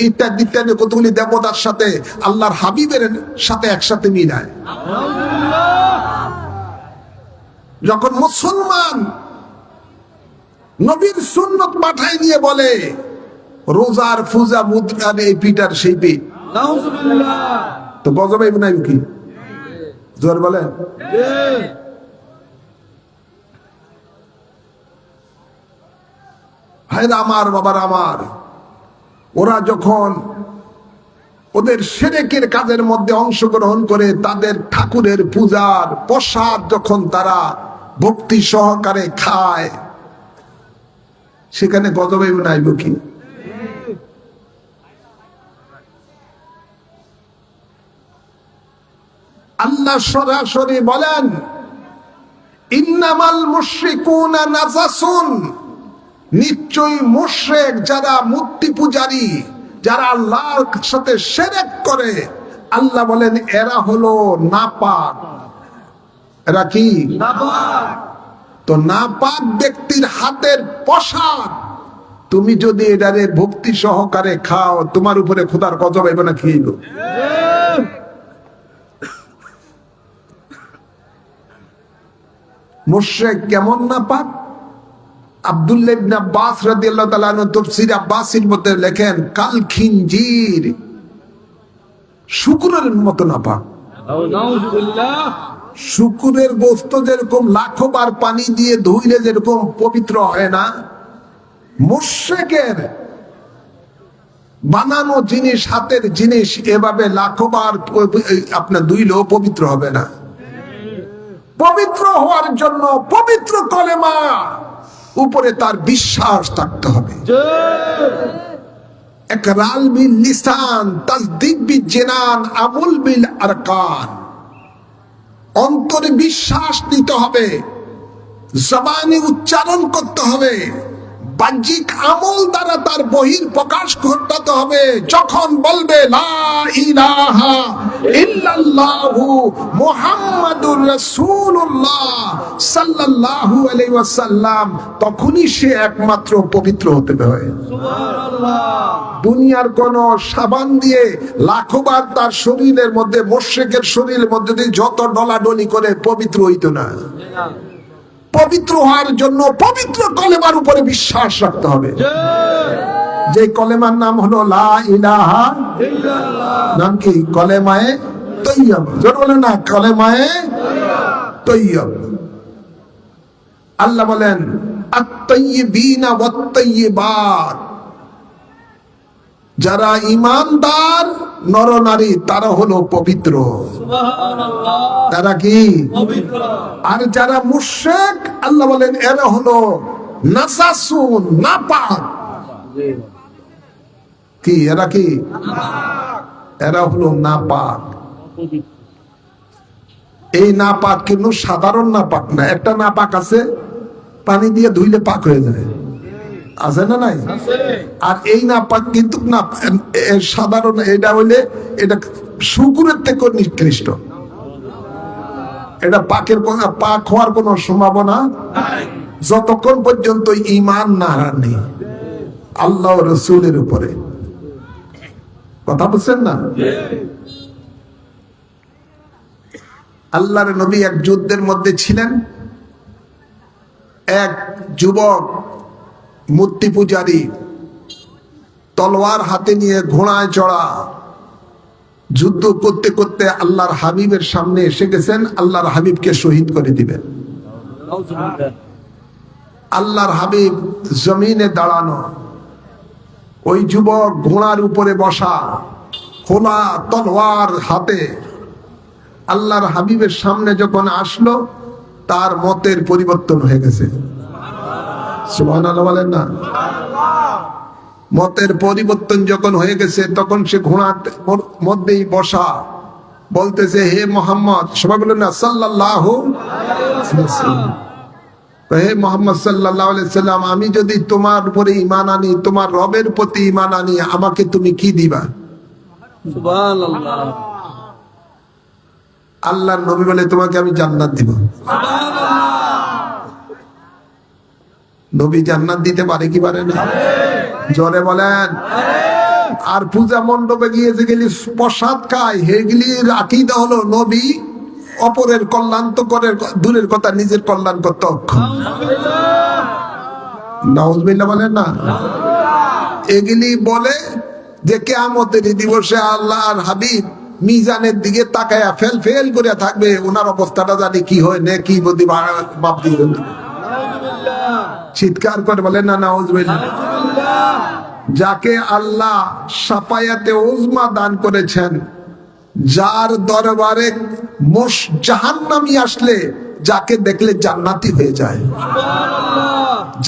ইত্যাদি ইত্যাদি কতগুলি দেবতার সাথে আল্লাহর হাবিবের সাথে একসাথে মিলায়, যখন মুসলমান নবীর সুন্নত পাঠাই নিয়ে বলে রোজার পূজা মুদ্রার এই পিটার সেই পিঠ, তো গজব আইব না কি? জোর বলেন। ভাইরা আমার, বাবার আমার, ওরা যখন ওদের শিরকের কাজের মধ্যে অংশগ্রহণ করে, তাদের ঠাকুরের পূজার প্রসাদ যখন তারা ভক্তি সহকারে খায়, সেখানে গজব আইব না আইব কি? আল্লাহ সরাসরি বলেন ইন্নামাল মুশরিকুনা নাজাসুন, নিশ্চয়ই মুশরিক যারা মূর্তি পূজারী, যারা আল্লাহর সাথে শিরক করে, আল্লাহ বলেন এরা হলো নাপাক। এরা কি? নাপাক। তো নাপাক ব্যক্তির হাতের প্রসাদ তুমি যদি এটারে ভক্তি সহকারে খাও, তোমার উপরে খোদার গজব আইব না কি? মুশরিক কেমন নাপাক? আব্দুল্লাহ ইবনে আব্বাস রাদিয়াল্লাহু তাআলা আনহু তাফসীর আব্বাসীর মধ্যে লেখেন কাল খিনজির, শুকরের মতো নাপাক। নাউযুবিল্লাহ। শুকরের গোশত যেরকম লাখো বার পানি দিয়ে ধুইলে যেরকম পবিত্র হয় না, মুশরিকের বানানো জিনিস, হাতের জিনিস এভাবে লাখো বার আপনার ধুইলেও পবিত্র হবে না। পবিত্র হওয়ার জন্য পবিত্র কলেমা উপরে তার বিশ্বাস থাকতে হবে। ইকরার বিল লিসান, তাসদীক বিল জিনান, আমল বিল আরকান। অন্তরে বিশ্বাস নিতে হবে, জবানে উচ্চারণ করতে হবে, বাহ্যিক আমল দ্বারা তার বহির প্রকাশ ঘটাতে হবে। যখন বলবে লা ইলাহা ইল্লাল্লাহু মুহাম্মাদুর রাসূলুল্লাহ সাল্লাল্লাহু আলাইহি ওয়াসাল্লাম, তখনই সে একমাত্র পবিত্র হতে হয়। দুনিয়ার কোন সাবান দিয়ে লাখবার তার শরীরের মধ্যে, মুশরিকের শরীরের মধ্যে দিয়ে যত ডলাডলি করে পবিত্র হইতো না। পবিত্র হওয়ার জন্য পবিত্র কলেমার উপরে বিশ্বাস রাখতে হবে। যে কলেমার নাম হলো লা ইলাহা ইল্লাল্লাহ। নাম কি? কলেমায়ে তৈয়ব। জোরে বলেন না, কলেমায়ে তৈয়ব। আল্লাহ বলেন আত-তাইয়িবিনা ওয়াত-তাইয়িবাত, যারা ঈমানদার নরনারী তারা হলো পবিত্র। তারা কি? পবিত্র। আর যারা মুশরিক, আল্লাহ বলেন এরা হলো নাজাসুন, নাপাক। কি এরা? কি এরা হলো নাপাক। এই নাপাক কিন্তু সাধারণ নাপাক না। একটা নাপাক আছে পানি দিয়ে ধুইলে পাক হয়ে যায়, আছে না নাই? আর এই নাপাক কিন্তু না সাধারণ, এটা হইলে এটা শুকুরের থেকে নিকৃষ্ট। এটা পাকের পাক হওয়ার কোন সম্ভাবনা যতক্ষণ পর্যন্ত ঈমান না আনে আল্লাহ রাসূলের উপরে। কথা বুঝছেন না? আল্লাহর নবী এক যুদ্ধের মধ্যে ছিলেন। এক যুবক মূর্তি পূজারী তলোয়ার হাতে নিয়ে ঘোড়ায় চড়া যুদ্ধ করতে করতে আল্লাহর হাবিবের সামনে এসে গেছেন। আল্লাহর হাবিবকে শহীদ করে দিবেন। আল্লাহর হাবিব জমিনে দাঁড়ানো, ওই যুবক ঘোড়ার উপরে বসা, খোলা তলোয়ার হাতে। আল্লাহর হাবিবের সামনে যখন আসলো, তার মতের পরিবর্তন হয়ে গেছে। সুবহানাল্লাহ বলেন না? মতের পরিবর্তন যখন হয়ে গেছে, তখন সে ঘোড়ার মধ্যেই বসা বলতেছে, হে মোহাম্মদ, সবাই বলেন না সাল্লাল্লাহু আলাইহি ওয়াসাল্লাম, হে মোহাম্মদ সাল্লাল্লাহু আলাইহি ওয়াসাল্লাম, আমি যদি তোমার উপরে ঈমান আনি, তোমার রবের প্রতি ঈমান আনি, আমাকে তুমি কি দিবা? সুবহানাল্লাহ। আল্লাহর নবী বলে, তোমাকে আমি জান্নাত দিব। সুবহানাল্লাহ। নবী জান্নাত দিতে পারে কি পারে না? জোরে বলেন। আর পূজা মণ্ডপে গিয়ে যে গেলি প্রসাদ খায়, হেগলির আকীদা হলো নবী অপরের কল্যাণ তো করে, দূরের কথা নিজের কল্যাণ করতে অক্ষম। নাউজুবিল্লাহ বলেন না? এগুলি বলে যে কিয়ামতের দিবসে আল্লাহর হাবিব মিজানের দিকে তাকায়া ফেল ফেল করে থাকবে, ওনার অবস্থাটা জানি কি হয়, নে কি বদি মাপ দিয়ে চিৎকার করে বলেন না নাউজুবিল্লাহ। যাকে আল্লাহ শাফায়াতে উজমা দান করেছেন, যার দরবারে জাহান্নামী আসলে যাকে দেখলে জান্নাতি হয়ে যায়,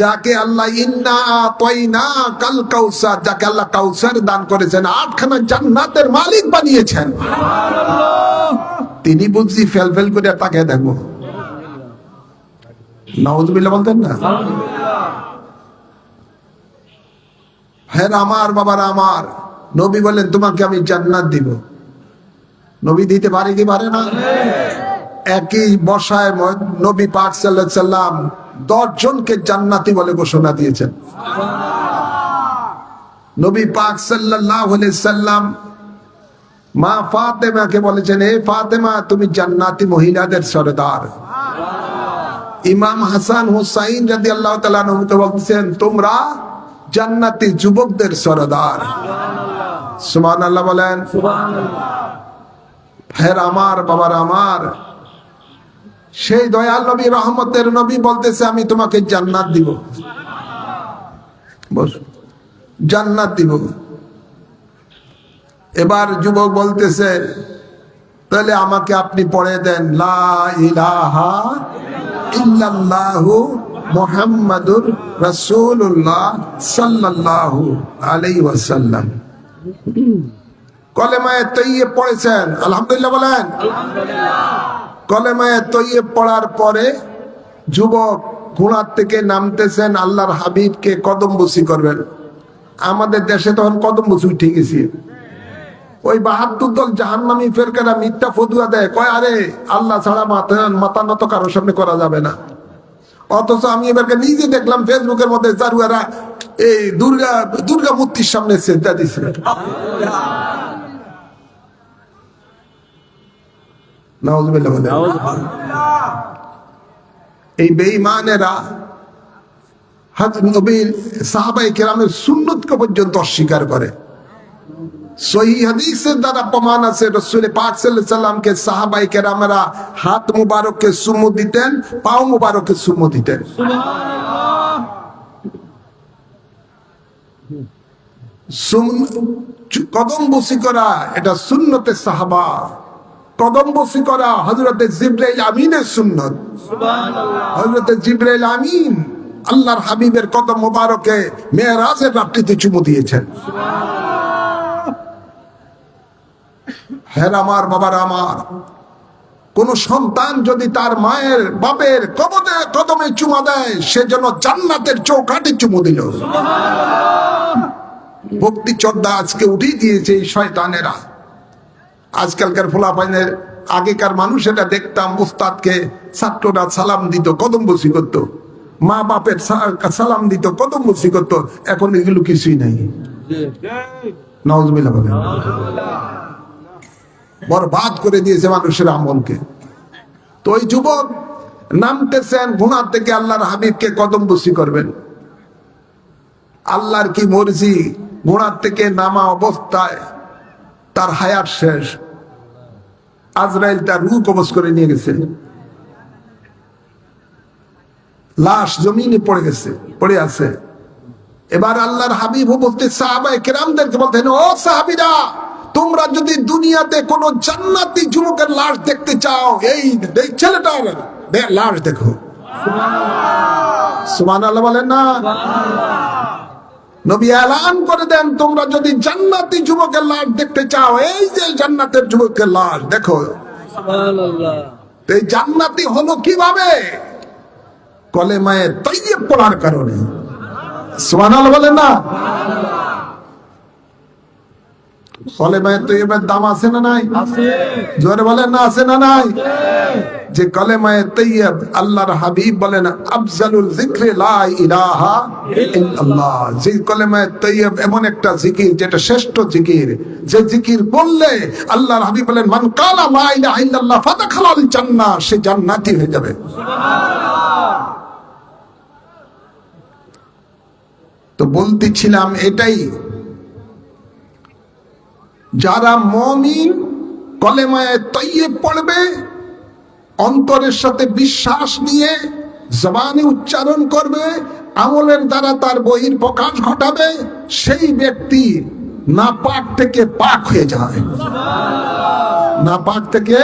যাকে আল্লাহ ইন্না আতাইনা কাল কাউসার, যাকে আল্লাহ কাউসার দান করেছেন, 8খানা জান্নাতের মালিক বানিয়েছেন, তিনি বুঝি ফেল ফেল করে তাকে দেখবো। নাউজুবিল্লাহ বলতেন না? হ্যাঁ আমার বাবারা আমার, নবী বলেন তোমাকে আমি জান্নাত দিব। নবী দিতে পারে কি পারে না? একই বসায় নবী পাক সাল্লাল্লাহু আলাইহি সাল্লাম 10 জনকে জান্নাতি বলে ঘোষণা দিয়েছেন। নবী পাক সাল্লাল্লাহু আলাইহি সাল্লাম মা ফাতেমাকে বলেছেন, হে ফাতেমা, তুমি জান্নাতি মহিলাদের সরদার। ইমাম হাসান হুসাইন রাদিয়াল্লাহু তাআলা আনহুকে বলতেছেন, তোমরা জান্নাতি যুবকদের সরদার। সুবহানাল্লাহ বলেন। সুবহানাল্লাহ। ফের আমার বাবার আমার, সেই দয়াল নবী রহমতের নবী বলতেছে, আমি তোমাকে জান্নাত দিব, জান্নাত দিব। এবার যুবক বলতেছে, তাহলে আমাকে আপনি পড়ে দেন লা ইলাহা ইল্লাল্লাহু মুহাম্মাদুর রাসূলুল্লাহ সাল্লাল্লাহু আলাইহি ওয়াসাল্লাম। কলেমায়ে তৈয়ব পড়েছেন, আলহামদুলিল্লাহ বলেন। কলেমায়ে তৈয়ব পড়ার পরে যুবক ঘোড়ার থেকে নামতেছেন, আল্লাহর হাবিবকে কদমবুসি করবেন। আমাদের দেশে তখন কদমবুসি উঠে গেছে। ওই 72 দল জাহান্নামী ফেরকারা মিথ্যা ফতুয়া দেয়, কয় আরে আল্লাহ ছাড়া মাথা নত কারোর সামনে করা যাবে না। অথচ আমি এবারকে নিজে দেখলাম ফেসবুকের মধ্যে জারুয়ারা এই দুর্গা মূর্তির সামনে সেজদা দিছে। নাউজুবিল্লাহ বলেন। এই বেঈমানেরা হযরত নবীর সাহাবায়ে কেরামের সুন্নতকে পর্যন্ত অস্বীকার করে। সহিহ হাদিসের দ্বারা প্রমাণ আছে, রাসূল পাক সাল্লাল্লাহু আলাইহি সাল্লামকে সাহাবায়ে কেরামেরা হাত মুবারককে চুমু দিতেন, পাও মুবারককে চুমু দিতেন। কদম বসি করা এটা সুন্নতে সাহাবা। কদম বসি করা হযরতে জিবরাইল আমিনের সুন্নত। হযরতে জিবরাইল আমিন আল্লাহর হাবিবের কদম মুবারকে মেরাজের রাত্রিতে চুমু দিয়েছেন। হ্যাঁ আমার বাবার, আমার কোন সন্তান যদি তার মায়ের বাপের কদমে চুমা দেয়, সে যেন জান্নাতের চৌকাঠে চুমু দিল। ভক্তি চর্দা আজকে উঠিয়ে দিয়েছে এই শয়তানেরা। আজকালকার ফোলাপাইনের, আগেকার মানুষ এটা দেখতাম, উস্তাদকে ছাত্ররা সালাম দিত, কদম বসি করতো, মা বাপের সালাম দিত, কদম বসি করতো। এখন এগুলো কিছুই নাই। নাউজুবিল্লাহ বলেন। বরবাদ করে দিয়েছে মানুষের আমলকে। তো ওই যুবক নামতেছেন গুনাহ থেকে, আল্লাহর হাবিবকে কদম বসি করবেন। আল্লাহর কি মর্জি, গুনাহ থেকে নামা অবস্থায় তার হায়াত শেষ। আজরাইল তার রূহ কবজ করে নিয়ে গেছে, লাশ জমিনে পড়ে গেছে, পড়ে আছে। এবার আল্লাহর হাবিব বলতে সাহাবায়ে কেরামদেরকে বলতেন, ও সাহাবীরা, তোমরা যদি দুনিয়াতে কোন জান্নাতি যুবকের লাশ দেখতে চাও, এই ছেলেটার লাশ দেখো। সুবহানাল্লাহ বলেন না? নবী এলান করে দেন, তোমরা যদি জান্নাতি যুবকের লাশ দেখতে চাও, এই যে জান্নাতের যুবকের লাশ দেখো। সুবহানাল্লাহ। এই জান্নাতি হলো কিভাবে? কলেমায়ে তৈয়ব পড়ার কারণে। সুবহানাল্লাহ বলেন না? কলেমায়ে তৈয়বের দাম আছে না নাই? আছে। জোরে বলেন না, আছে না নাই? যে কলেমায়ে তৈয়ব, আল্লাহর হাবিব বলেন আফজালুল যিকরি লা ইলাহা ইল্লাল্লাহ। যে কলেমায়ে তৈয়ব এমন একটা জিকির যেটা শ্রেষ্ঠ জিকির, যে জিকির বললে আল্লাহর হাবিব বলেন মান কালা লা ইলাহা ইল্লাল্লাহ ফাদাখালাল জান্নাহ, সে জান্নাতি হয়ে যাবে। সুবহানাল্লাহ। তো বলতেছিলাম এটাই, যারা মুমিন কলেমায়ে তৈয়ব পড়বে, অন্তরের সাথে বিশ্বাস নিয়ে জবানে উচ্চারণ করবে, আমলের দ্বারা তার বহির প্রকাশ ঘটাবে, সেই ব্যক্তি নাপাক থেকে পাক হয়ে যায়। নাপাক থেকে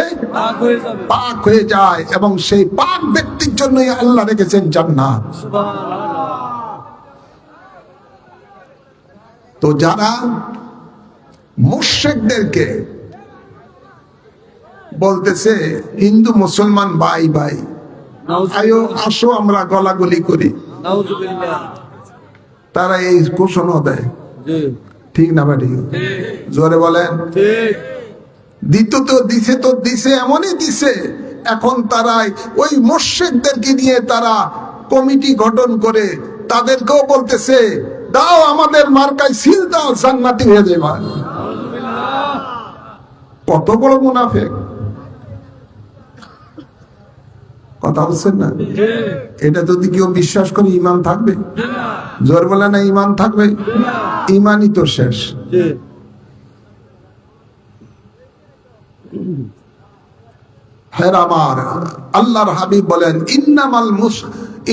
পাক হয়ে যায়, এবং সেই পাক ব্যক্তির জন্যই আল্লাহ রেখেছেন জান্নাত। তো যারা মুশরিকদেরকে বলতেছে হিন্দু মুসলমান ভাই ভাই, আয়ো আসো আমরা গলাগলি করি, তারা এই ঘোষণা দেয়, ঠিক না ভাই? জোরে বলেন। দিত তো দিছে, এমনই দিছে। এখন তারা ওই মুশরিকদেরকে নিয়ে তারা কমিটি গঠন করে তাদেরকেও বলতেছে, দাও আমাদের মার্কায় সিল দাও, জান্নাতি হয়ে যাবে। কত বড় মুনাফিক! কথা বলছেন না? এটা যদি কেউ বিশ্বাস করে ইমান থাকবে? জোর বলে না, ইমান থাকবে? ইমানই তো শেষ। হ্যাঁ আমার আল্লাহর হাবিব বলেন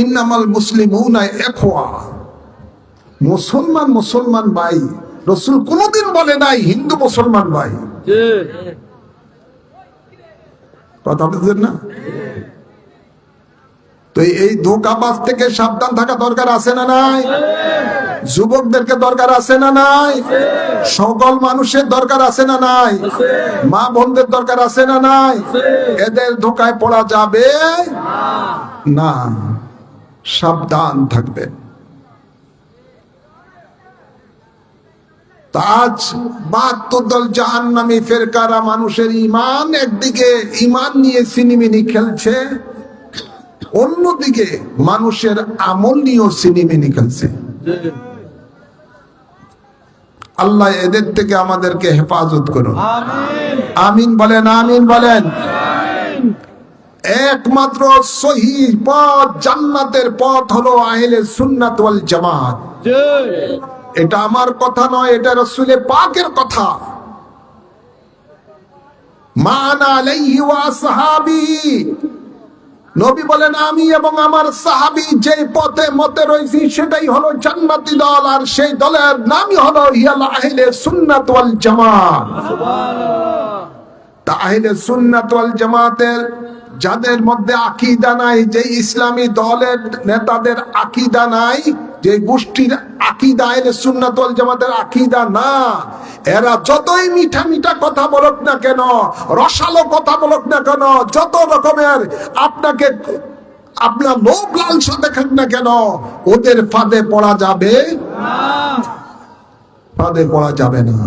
ইন্নামাল মুসলিমুনা ইখওয়া। মুসলমান ভাই। রাসূল কোনদিন বলে নাই হিন্দু মুসলমান ভাই। কথা বুঝছেন না? তো এই ধোঁকাবাজ থেকে সাবধান থাকা দরকার আছে না নাই? যুবকদেরকে দরকার আছে না নাই? সকল মানুষের দরকার আছে না নাই? মা বোনদের দরকার আছে না নাই? এদের ধোঁকায় পড়া যাবে না, সাবধান থাকবে। আজ 72 দল জাহান্নামী ফেরকারা মানুষের ঈমান একদিকে ঈমান নিয়ে সিনেমিনি খেলছে, অন্যদিকে মানুষের আমল নিয়েও সিনেমিনি খেলছে। আল্লাহ এদের থেকে আমাদেরকে হেফাজত করুন, আমিন বলেন, আমিন বলেন। একমাত্র সহিহ পথ, জান্নাতের পথ হলো আহলে সুন্নাত ওয়াল জামাত। এটা আমার কথা নয়, এটা রাসূলের পাকের কথা। মানা আলাইহি ওয়া আসহাবি, নবী বলেন আমি এবং আমার সাহাবী যে পথে মতে রয়েছি সেটাই হলো জান্নাতি দল, আর সেই দলের নামই হলো ইয়াল আহলে সুন্নাত ওয়াল জামাত। তা আহলে সুন্নাত ওয়াল জামাতের যাদের মধ্যে আকীদা নাই, যে ইসলামী দলের নেতাদের আকীদা নাই, যে গোষ্ঠীর আকীদা আহলে সুন্নাত ওয়াল জামাতের আকীদা না, এরা যতই মিঠা মিঠা কথা বলুক না কেন, রসালো কথা বলুক না কেন, যত রকমের আপনাকে আপনার লোভ লালসা দেখেন না কেন, ওদের ফাঁদে পড়া যাবে না, ফাঁদে পড়া যাবে না।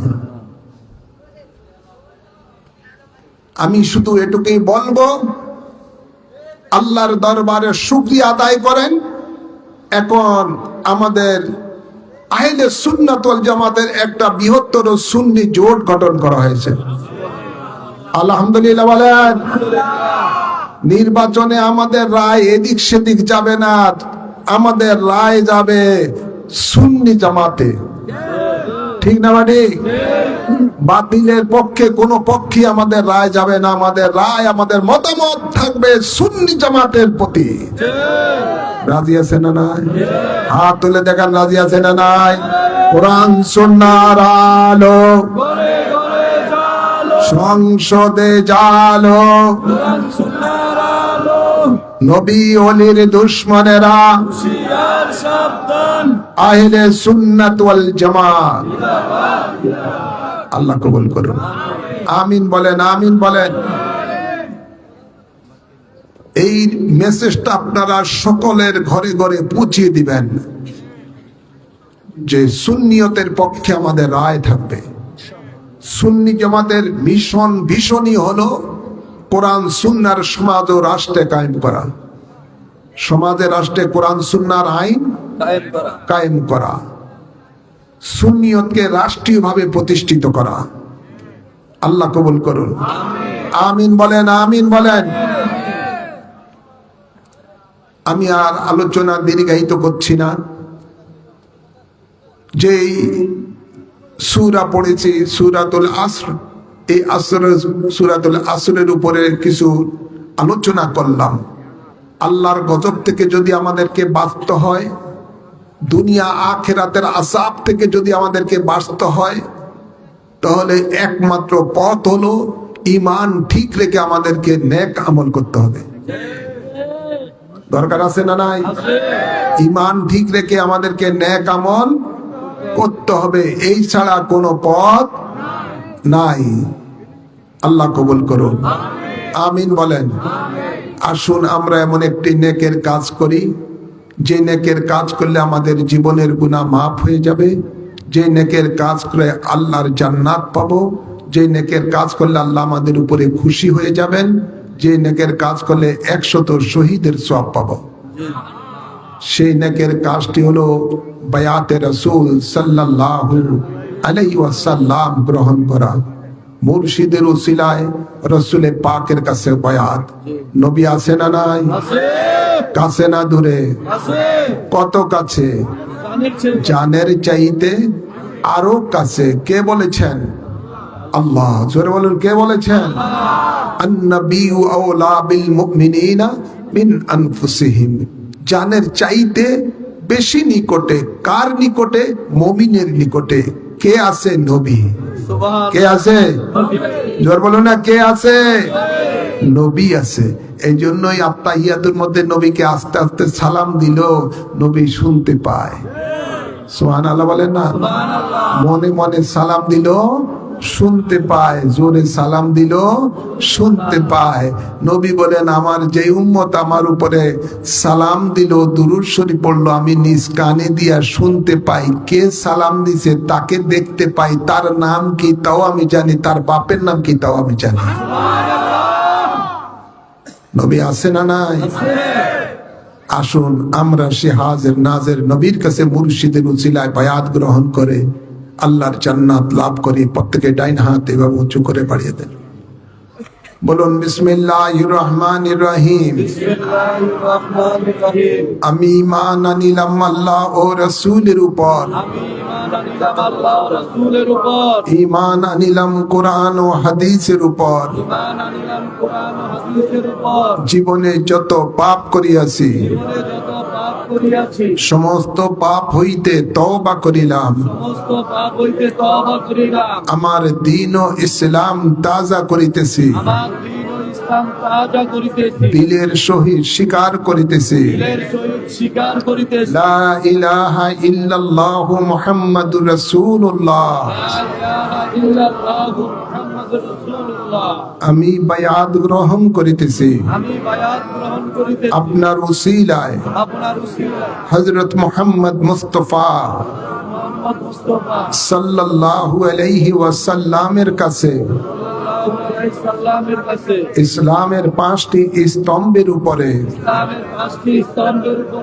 আমি শুধু এটুকুই বলবো, আল্লাহর দরবারে শুকরিয়া আদায় করেন। এখন আমাদের আহলে সুন্নাত ওয়াল জামাতের একটা বৃহত্তর সুন্নি জোট গঠন করা হয়েছে, আলহামদুলিল্লাহ বলেন। নির্বাচনে আমাদের রায় এদিক সেদিক যাবে না, আমাদের রায় যাবে সুন্নি জামাতে, ঠিক না মানে? বাতিলের পক্ষে কোনো পক্ষে আমাদের রায় যাবে না, আমাদের রায়, আমাদের মতামত থাকবে সুন্নি জামাতের প্রতি। রাজি আছে না নাই? হাত তুলে দেখান, রাজি আছে না নাই? কোরআন সুন্নাহর আলো সংসদে জালো, নবী ওলির দুশমনেরা আহলে সুন্নাত ওয়াল জামাত। আল্লাহ কবুল করুন, আমিন বলেন, আমিন বলেন। এই মেসেজটা আপনারা সকলের ঘরে ঘরে পৌঁছিয়ে দিবেন যে সুন্নিয়তের পক্ষে আমাদের রায় থাকবে। সুন্নি জামাতের মিশন, ভীষণই হলো কোরআন সুন্নাহর সমাজ ও রাষ্ট্রে কায়েম করা, সমাজে রাষ্ট্রে কোরআন সুন্নাহর আইন কায়েম করা, সুন্নিয়তকে রাষ্ট্রীয়ভাবে প্রতিষ্ঠিত করা। আল্লাহ কবুল করুন, আমিন বলেন, আমিন বলেন। আমি আর আলোচনা দীর্ঘায়িত করছি না। যেই সূরা পড়েছি সূরাতুল আসর, এই সূরাতুল আসরের উপরে কিছু আলোচনা করলাম। আল্লাহর গজব থেকে যদি আমাদেরকে বাঁচতে হয়, দুনিয়া আখিরাতের আযাব থেকে যদি আমাদেরকে বাঁচতে হয়, তাহলে একমাত্র পথ হলো ঈমান ঠিক রেখে আমাদেরকে নেক আমল করতে হবে। দরকার আছে না নাই? ঈমান ঠিক রেখে আমাদেরকে নেক আমল করতে হবে, এই ছাড়া কোনো পথ নাই। আল্লাহ কবুল করুন, আমিন বলেন। আসুন আমরা এমন একটি নেকের কাজ করি, যে নেকের কাজ করলে আমাদের জীবনের গুনাহ মাফ হয়ে যাবে, যে নেকের কাজ করে আল্লাহর জান্নাত পাবো, যে নেকের কাজ করলে আল্লাহ আমাদের উপরে খুশি হয়ে যাবেন, যে নেকের কাজ করলে 100 শহীদের সওয়াব পাবো। সেই নেকের কাজটি হলো বায়াতে রাসূল সাল্লাল্লাহু আলাইহি ওয়াসাল্লাম গ্রহণ করা, মুর্শিদের উসিলায় রাসূলের পাকের কাছে বায়াত। নবী আছে না নাই? কাছে না দূরে? কত কাছে? জানের চাইতে আরো কাছে। কে বলেছেন? আল্লাহ। জোরে বলুন, কে বলেছেন? আন-নাবিয়্যু আওলা বিল মুমিনিনা মিন আনফুসিহিম। জানের চাইতে বেশি নিকটে। কার নিকটে? মুমিনের নিকটে। কে আছে? নবী। কে আছে? জোরে বলুন না, কে আছে? নবী আছে। এই জন্যই আত্তাহিয়াতুর মধ্যে নবীকে আস্তে আস্তে সালাম দিল, নবী শুনতে পায়। সুবহানাল্লাহ বলেন না? মনে মনে সালাম দিল, শুনতে পায়। জোরে সালাম দিল, শুনতে পায়। নবী বলেন, আমার যে উম্মত আমার উপরে সালাম দিল, দুরূদ শরীফ পড়লো, আমি নিজ কানে দিয়া শুনতে পাই। কে সালাম দিছে তাকে দেখতে পাই, তার নাম কি তাও আমি জানি, তার বাপের নাম কি তাও আমি জানি। নবী আছে না নাই? আসুন আমরা সে হাজির নাজের নবীর কাছে মুর্শিদের উসিলায় বায়াত গ্রহণ করে আল্লাহর জান্নাত লাভ করি। প্রত্যেকে ডাইন হাত এভাবে উঁচু করে বাড়িয়ে দেন। বলুন বিসমিল্লাহির রহমানির রহিম। আমি ঈমান আনিলাম আল্লাহ ও রাসূলের উপর। ঈমান আনিলাম কোরআন ও হাদিসের উপর। জীবনে যত পাপ করিয়াছি সমস্ত পাপ হইতে তওবা করিলাম। আমার দ্বীন ও ইসলাম তাজা করিতেছি। দিলের সহিত স্বীকার করিতেছি, লা ইলাহা ইল্লাল্লাহু মুহাম্মাদুর রাসূলুল্লাহ। আমি বায়াত গ্রহণ করিতেছি আপনার উসিলায় হযরত মুহাম্মদ মুস্তাফা সাল্লাল্লাহু আলাইহি ওয়াসাল্লামের কাছে ইসলামের 5টি স্তম্ভের উপরে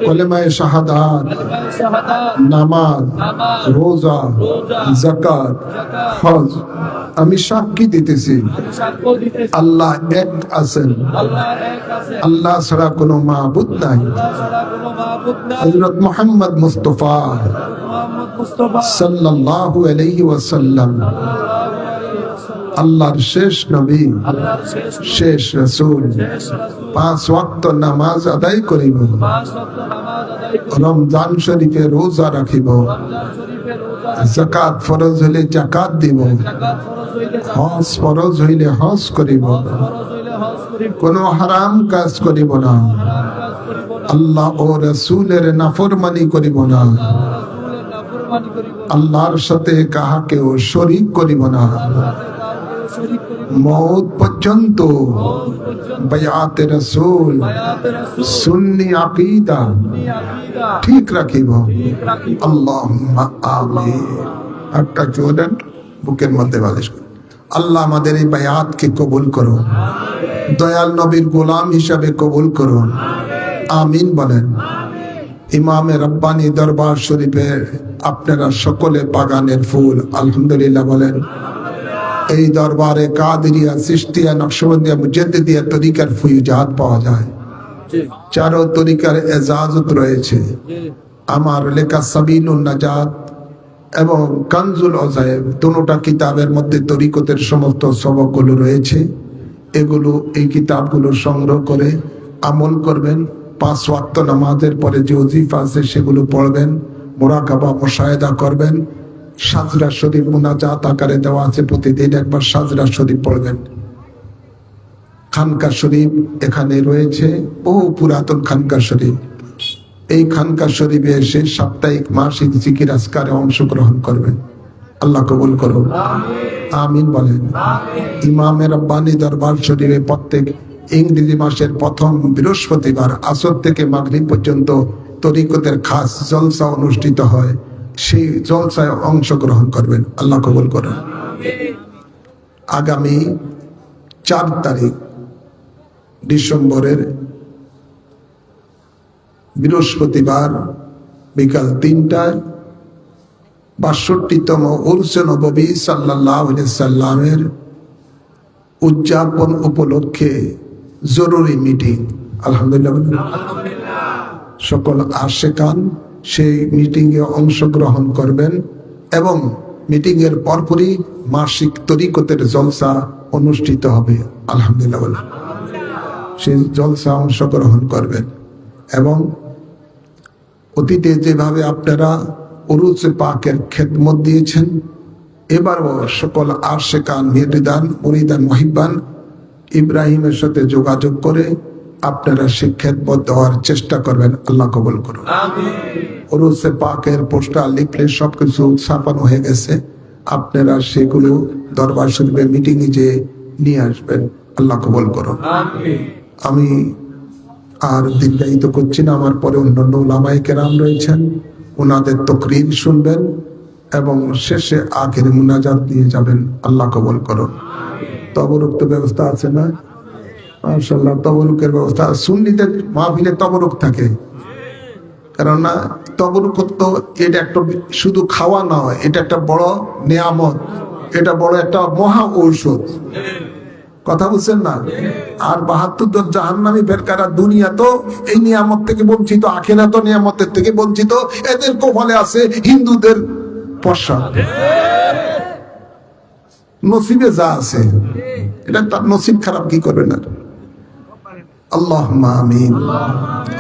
কলেমায়ে শাহাদাত, নামাজ, রোজা, যাকাত, হজ আমি সাক্ষী দিতেছি আল্লাহ এক আছেন, আল্লাহ ছাড়া কোনো মাবুদ নাই। হযরত মুহাম্মদ মুস্তাফা সাল্লাল্লাহু আলাইহি ওয়াসাল্লাম আল্লাহর শেষ নবী, শেষ রাসূল। 5 ওয়াক্ত নামাজ আদায় করিব, রমজান শরীফে রোজা রাখিব, যাকাত ফরজ হইলে যাকাত দিব, হজ ফরজ হইলে হজ করিব, কোনো হারাম কাজ করিব না, আল্লাহ ও রাসূলের নাফরমানি করিব না, আল্লাহর সাথে কাহাকেও শরীক করিব না। মওত পর্যন্ত বায়াতে রাসূল সুন্নি আকীদা ঠিক রাখিব। আল্লাহুম্মা আমিন। একটা জোরেন বুকের মধ্যে বালিশ করুন। আল্লাহ আমাদের এই বায়াতকে কবুল করুন, দয়াল নবীর গোলাম হিসাবে কবুল করুন। আমিন বলেন। ইমামে রব্বানি দরবার শরীফের আপনারা সকলে বাগানের ফুল আলহামদুলিল্লাহ বলেন। এই দরবারে কাদেরিয়া, চিশতিয়া, নকশবন্দিয়া, মুজাদ্দিদিয়া তরিকার ফুয়ুজাত পাওয়া যায়। 4 তরিকার এজাজত রয়েছে। আমার লেখা সাবিলুন নাজাত এবং কানজুল আযায়েব দুটোটা কিতাবের মধ্যে তরিকতের সমস্ত সবকগুলো রয়েছে। এগুলো এই কিতাবগুলো সংগ্রহ করে আমল করবেন। 5 ওয়াক্ত নামাজের পরে যে ওজিফা আছে সেগুলো পড়বেন, মুরাকাবা মুশাহেদা করবেন। সাজরা শরীফ মুনাজাত আকারে দেওয়া আছে, প্রতিদিন একবার সাজরা শরীফ পড়বেন। খানকা শরীফ এখানে রয়েছে, বহু পুরাতন খানকা শরীফ। এই খানকা শরীফে এসে সাপ্তাহিক মাসিক জিকির আজকারে অংশগ্রহণ করবেন। আল্লাহ কবুল করুন। আমিন বলেন। ইমামে রব্বানি দরবার শরীফে প্রত্যেক ইংরেজি মাসের প্রথম বৃহস্পতিবার আসর থেকে মাগরিব পর্যন্ত তরিকতের খাস জলসা অনুষ্ঠিত হয়। সেই জলসায় অংশগ্রহণ করবেন। আল্লাহ কবুল করেন। আগামী 4 তারিখ ডিসেম্বরের বৃহস্পতিবার বিকাল 3টায় ৬২তম উরসে নববী সাল্লাল্লাহু আলাইহি সাল্লামের উদযাপন উপলক্ষে জরুরি মিটিং। আলহামদুলিল্লাহ। সকল আশিকান সেই মিটিংয়ে অংশগ্রহণ করবেন এবং মিটিংয়ের পরপরই মাসিক তরিকতের জলসা অনুষ্ঠিত হবে। আলহামদুলিল্লাহ। সেই জলসা অংশগ্রহণ করবেন এবং অতীতে যেভাবে আপনারা উরুসে পাকের খেদমত দিয়েছেন, এবারও সকল আশিকান, মুরিদান, মুহিব্বান ইব্রাহিমের সাথে যোগাযোগ করে আপনারা শিক্ষাবদ্ধ হওয়ার চেষ্টা করবেন। আল্লাহ কবুল করুন। উরুসে পাকের পোস্টার লিফলেট সবকিছু ছাপানো হয়ে গেছে, আপনারা সেগুলো দরবার শরীফে মিটিং এ যে নিয়ে আসবেন। আল্লাহ কবুল করুন। আমি আর দীর্ঘায়িত করছি না, আমার পরে অন্যান্য ওলামায়ে কেরাম রয়েছেন, ওনাদের তকরির শুনবেন এবং শেষে আখেরি মুনাজাত দিয়ে যাবেন। আল্লাহ কবুল করুন। তবরুক তো ব্যবস্থা আছে না? মাশাআল্লাহ, তবরুকের ব্যবস্থা সুন্নিদের মাহফিলে তবরুক থাকে, কেননা তবরুক তো এটা একটা শুধু খাওয়া নয়, এটা একটা বড় নিয়ামত, এটা বড় একটা মহা ঔষধ। কথা বুঝছেন না? আর ৭২ জন জাহান্নামী ফেরকারা দুনিয়া তো এই নিয়ামত থেকে বঞ্চিত, আখিরাত তো নিয়ামতের থেকে বঞ্চিত। এদের কপালে আছে হিন্দুদের প্রসাদ, নসিবে যা আছে, এটা তার নসিব খারাপ কি করবে না? আল্লাহুম্মা আমিন।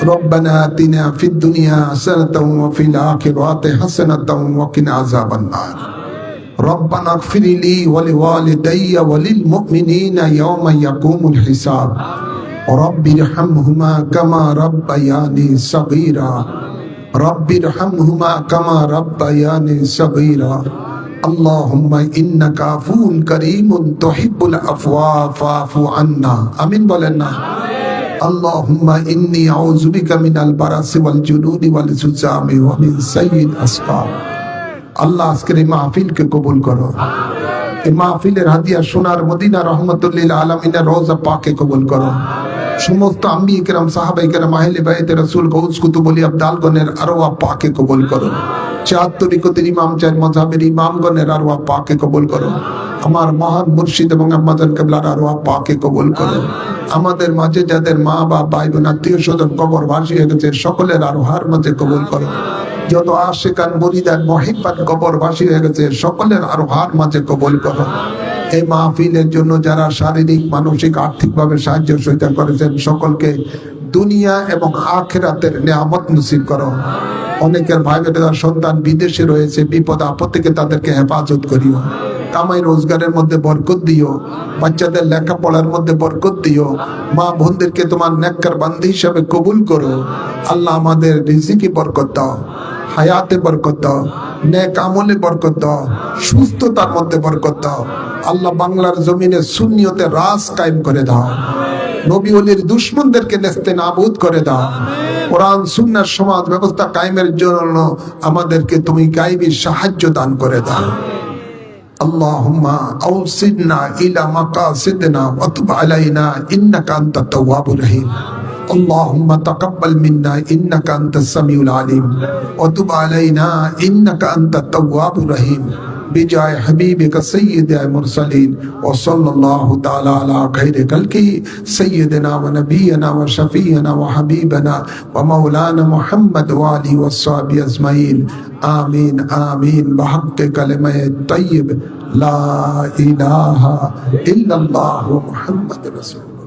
রব্বানা আতিনা ফিদ দুনিয়া হাসানাতাও ওয়া ফিল আখিরাতি হাসানাতাও ওয়া কিনা আযাবান নার। রব্বানা ইগফির লি ওয়া লিওয়ালিদাইয়া ওয়া লিল মুমিনিনা ইয়াওমা ইয়াকুমুল হিসাব। রব্বিরহামহুমা কামা রাব্বায়ানি সাগীরা। রব্বিরহামহুমা কামা রাব্বায়ানি সাগীরা। আল্লাহুম্মা ইন্নাকা আফুউন কারীমুন তুহিব্বুল আফওয়া ফাফু আন্না। আমিন বলেন না? আল্লাহুম্মা ইন্নী আউযু বিকা মিনাল বারাসি ওয়াল জুনুদি ওয়াল জুজামি ওয়া মিন সাইয়্যিল আসকাম। আল্লাহ আজকের এই মাহফিলকে কবুল করো। এই মাহফিলের হাদিয়া সোনার মদিনা রহমাতুল লিল আলামিনের রওজা পাকে কবুল করো। সমস্ত আম্বিয়ে কেরাম, সাহাবায়ে কেরাম, আহলে বাইতে রাসূল, গৌস কুতুব, ওলি আবদালগণের আরওয়াহ পাকে কবুল করো। ৪ তরিকতের ইমাম, ৪ মাযহাবের ইমামগণের আরওয়াহ পাকে কবুল করো। আমার মহান মুর্শিদ এবং আম্মাজান কিবলার আরওয়াহ পাকে কবুল করো। আমাদের মাঝে যাদের মা বা ভাই বোন আত্মীয় স্বজন কবর ভাসি হয়ে গেছে, সকলের আরওয়াহর মাঝে কবুল করো। যত আশিকান মুরিদান মুহিব্বাত কবর ভাসি হয়ে গেছে, সকলের আরওয়াহর মাঝে কবুল করো। এই মাহফিলের জন্য যারা শারীরিক, মানসিক, আর্থিকভাবে সাহায্য সহযোগিতা করেছেন, সকলকে দুনিয়া এবং আখিরাতের নিয়ামত নসিব করো। অনেকের ভাই বোনেরা সন্তান বিদেশে রয়েছে, বিপদ আপদ থেকে তাদেরকে হেফাজত করিও। কামাই রোজগারের মধ্যে বরকত দিও, বাচ্চাদের লেখাপড়ার মধ্যে বরকত দিও। মা বোনদেরকে তোমার নেককার বান্দি হিসাবে কবুল করো। আল্লাহ আমাদের রিজিকে বরকত দাও, হায়াতে বরকত দাও, নেক আমলে বরকত দাও, সুস্থতার মধ্যে বরকত দাও। আল্লাহ বাংলার জমিনে সুন্নিয়তে রাজ কায়েম করে দাও। নবী ওলির দুশমনদেরকে নেস্তে নাবুদ করে দাও। কোরআন সুন্নাহর সমাজ ব্যবস্থা কায়েমের জন্য আমাদেরকে তুমি গায়বী সাহায্য দান করে দাও। আল্লাহুম্মা আওসিদনা ইলা মাকাসিদিনা ওয়া তুব আলাইনা ইন্নাকা আনতাত তাওয়াবুর রহিম। اللهم تقبل منا إنك أنت السميع العليم وتب علينا إنك أنت التواب الرحيم بجاه حبيبك سيد المرسلين وصلى الله تعالى على خير خلقه سيدنا ونبينا وشفيعنا وحبيبنا ومولانا محمد وآله وصحبه أجمعين آمين آمين بحق كلمة الطيب لا إله إلا الله محمد رسول الله.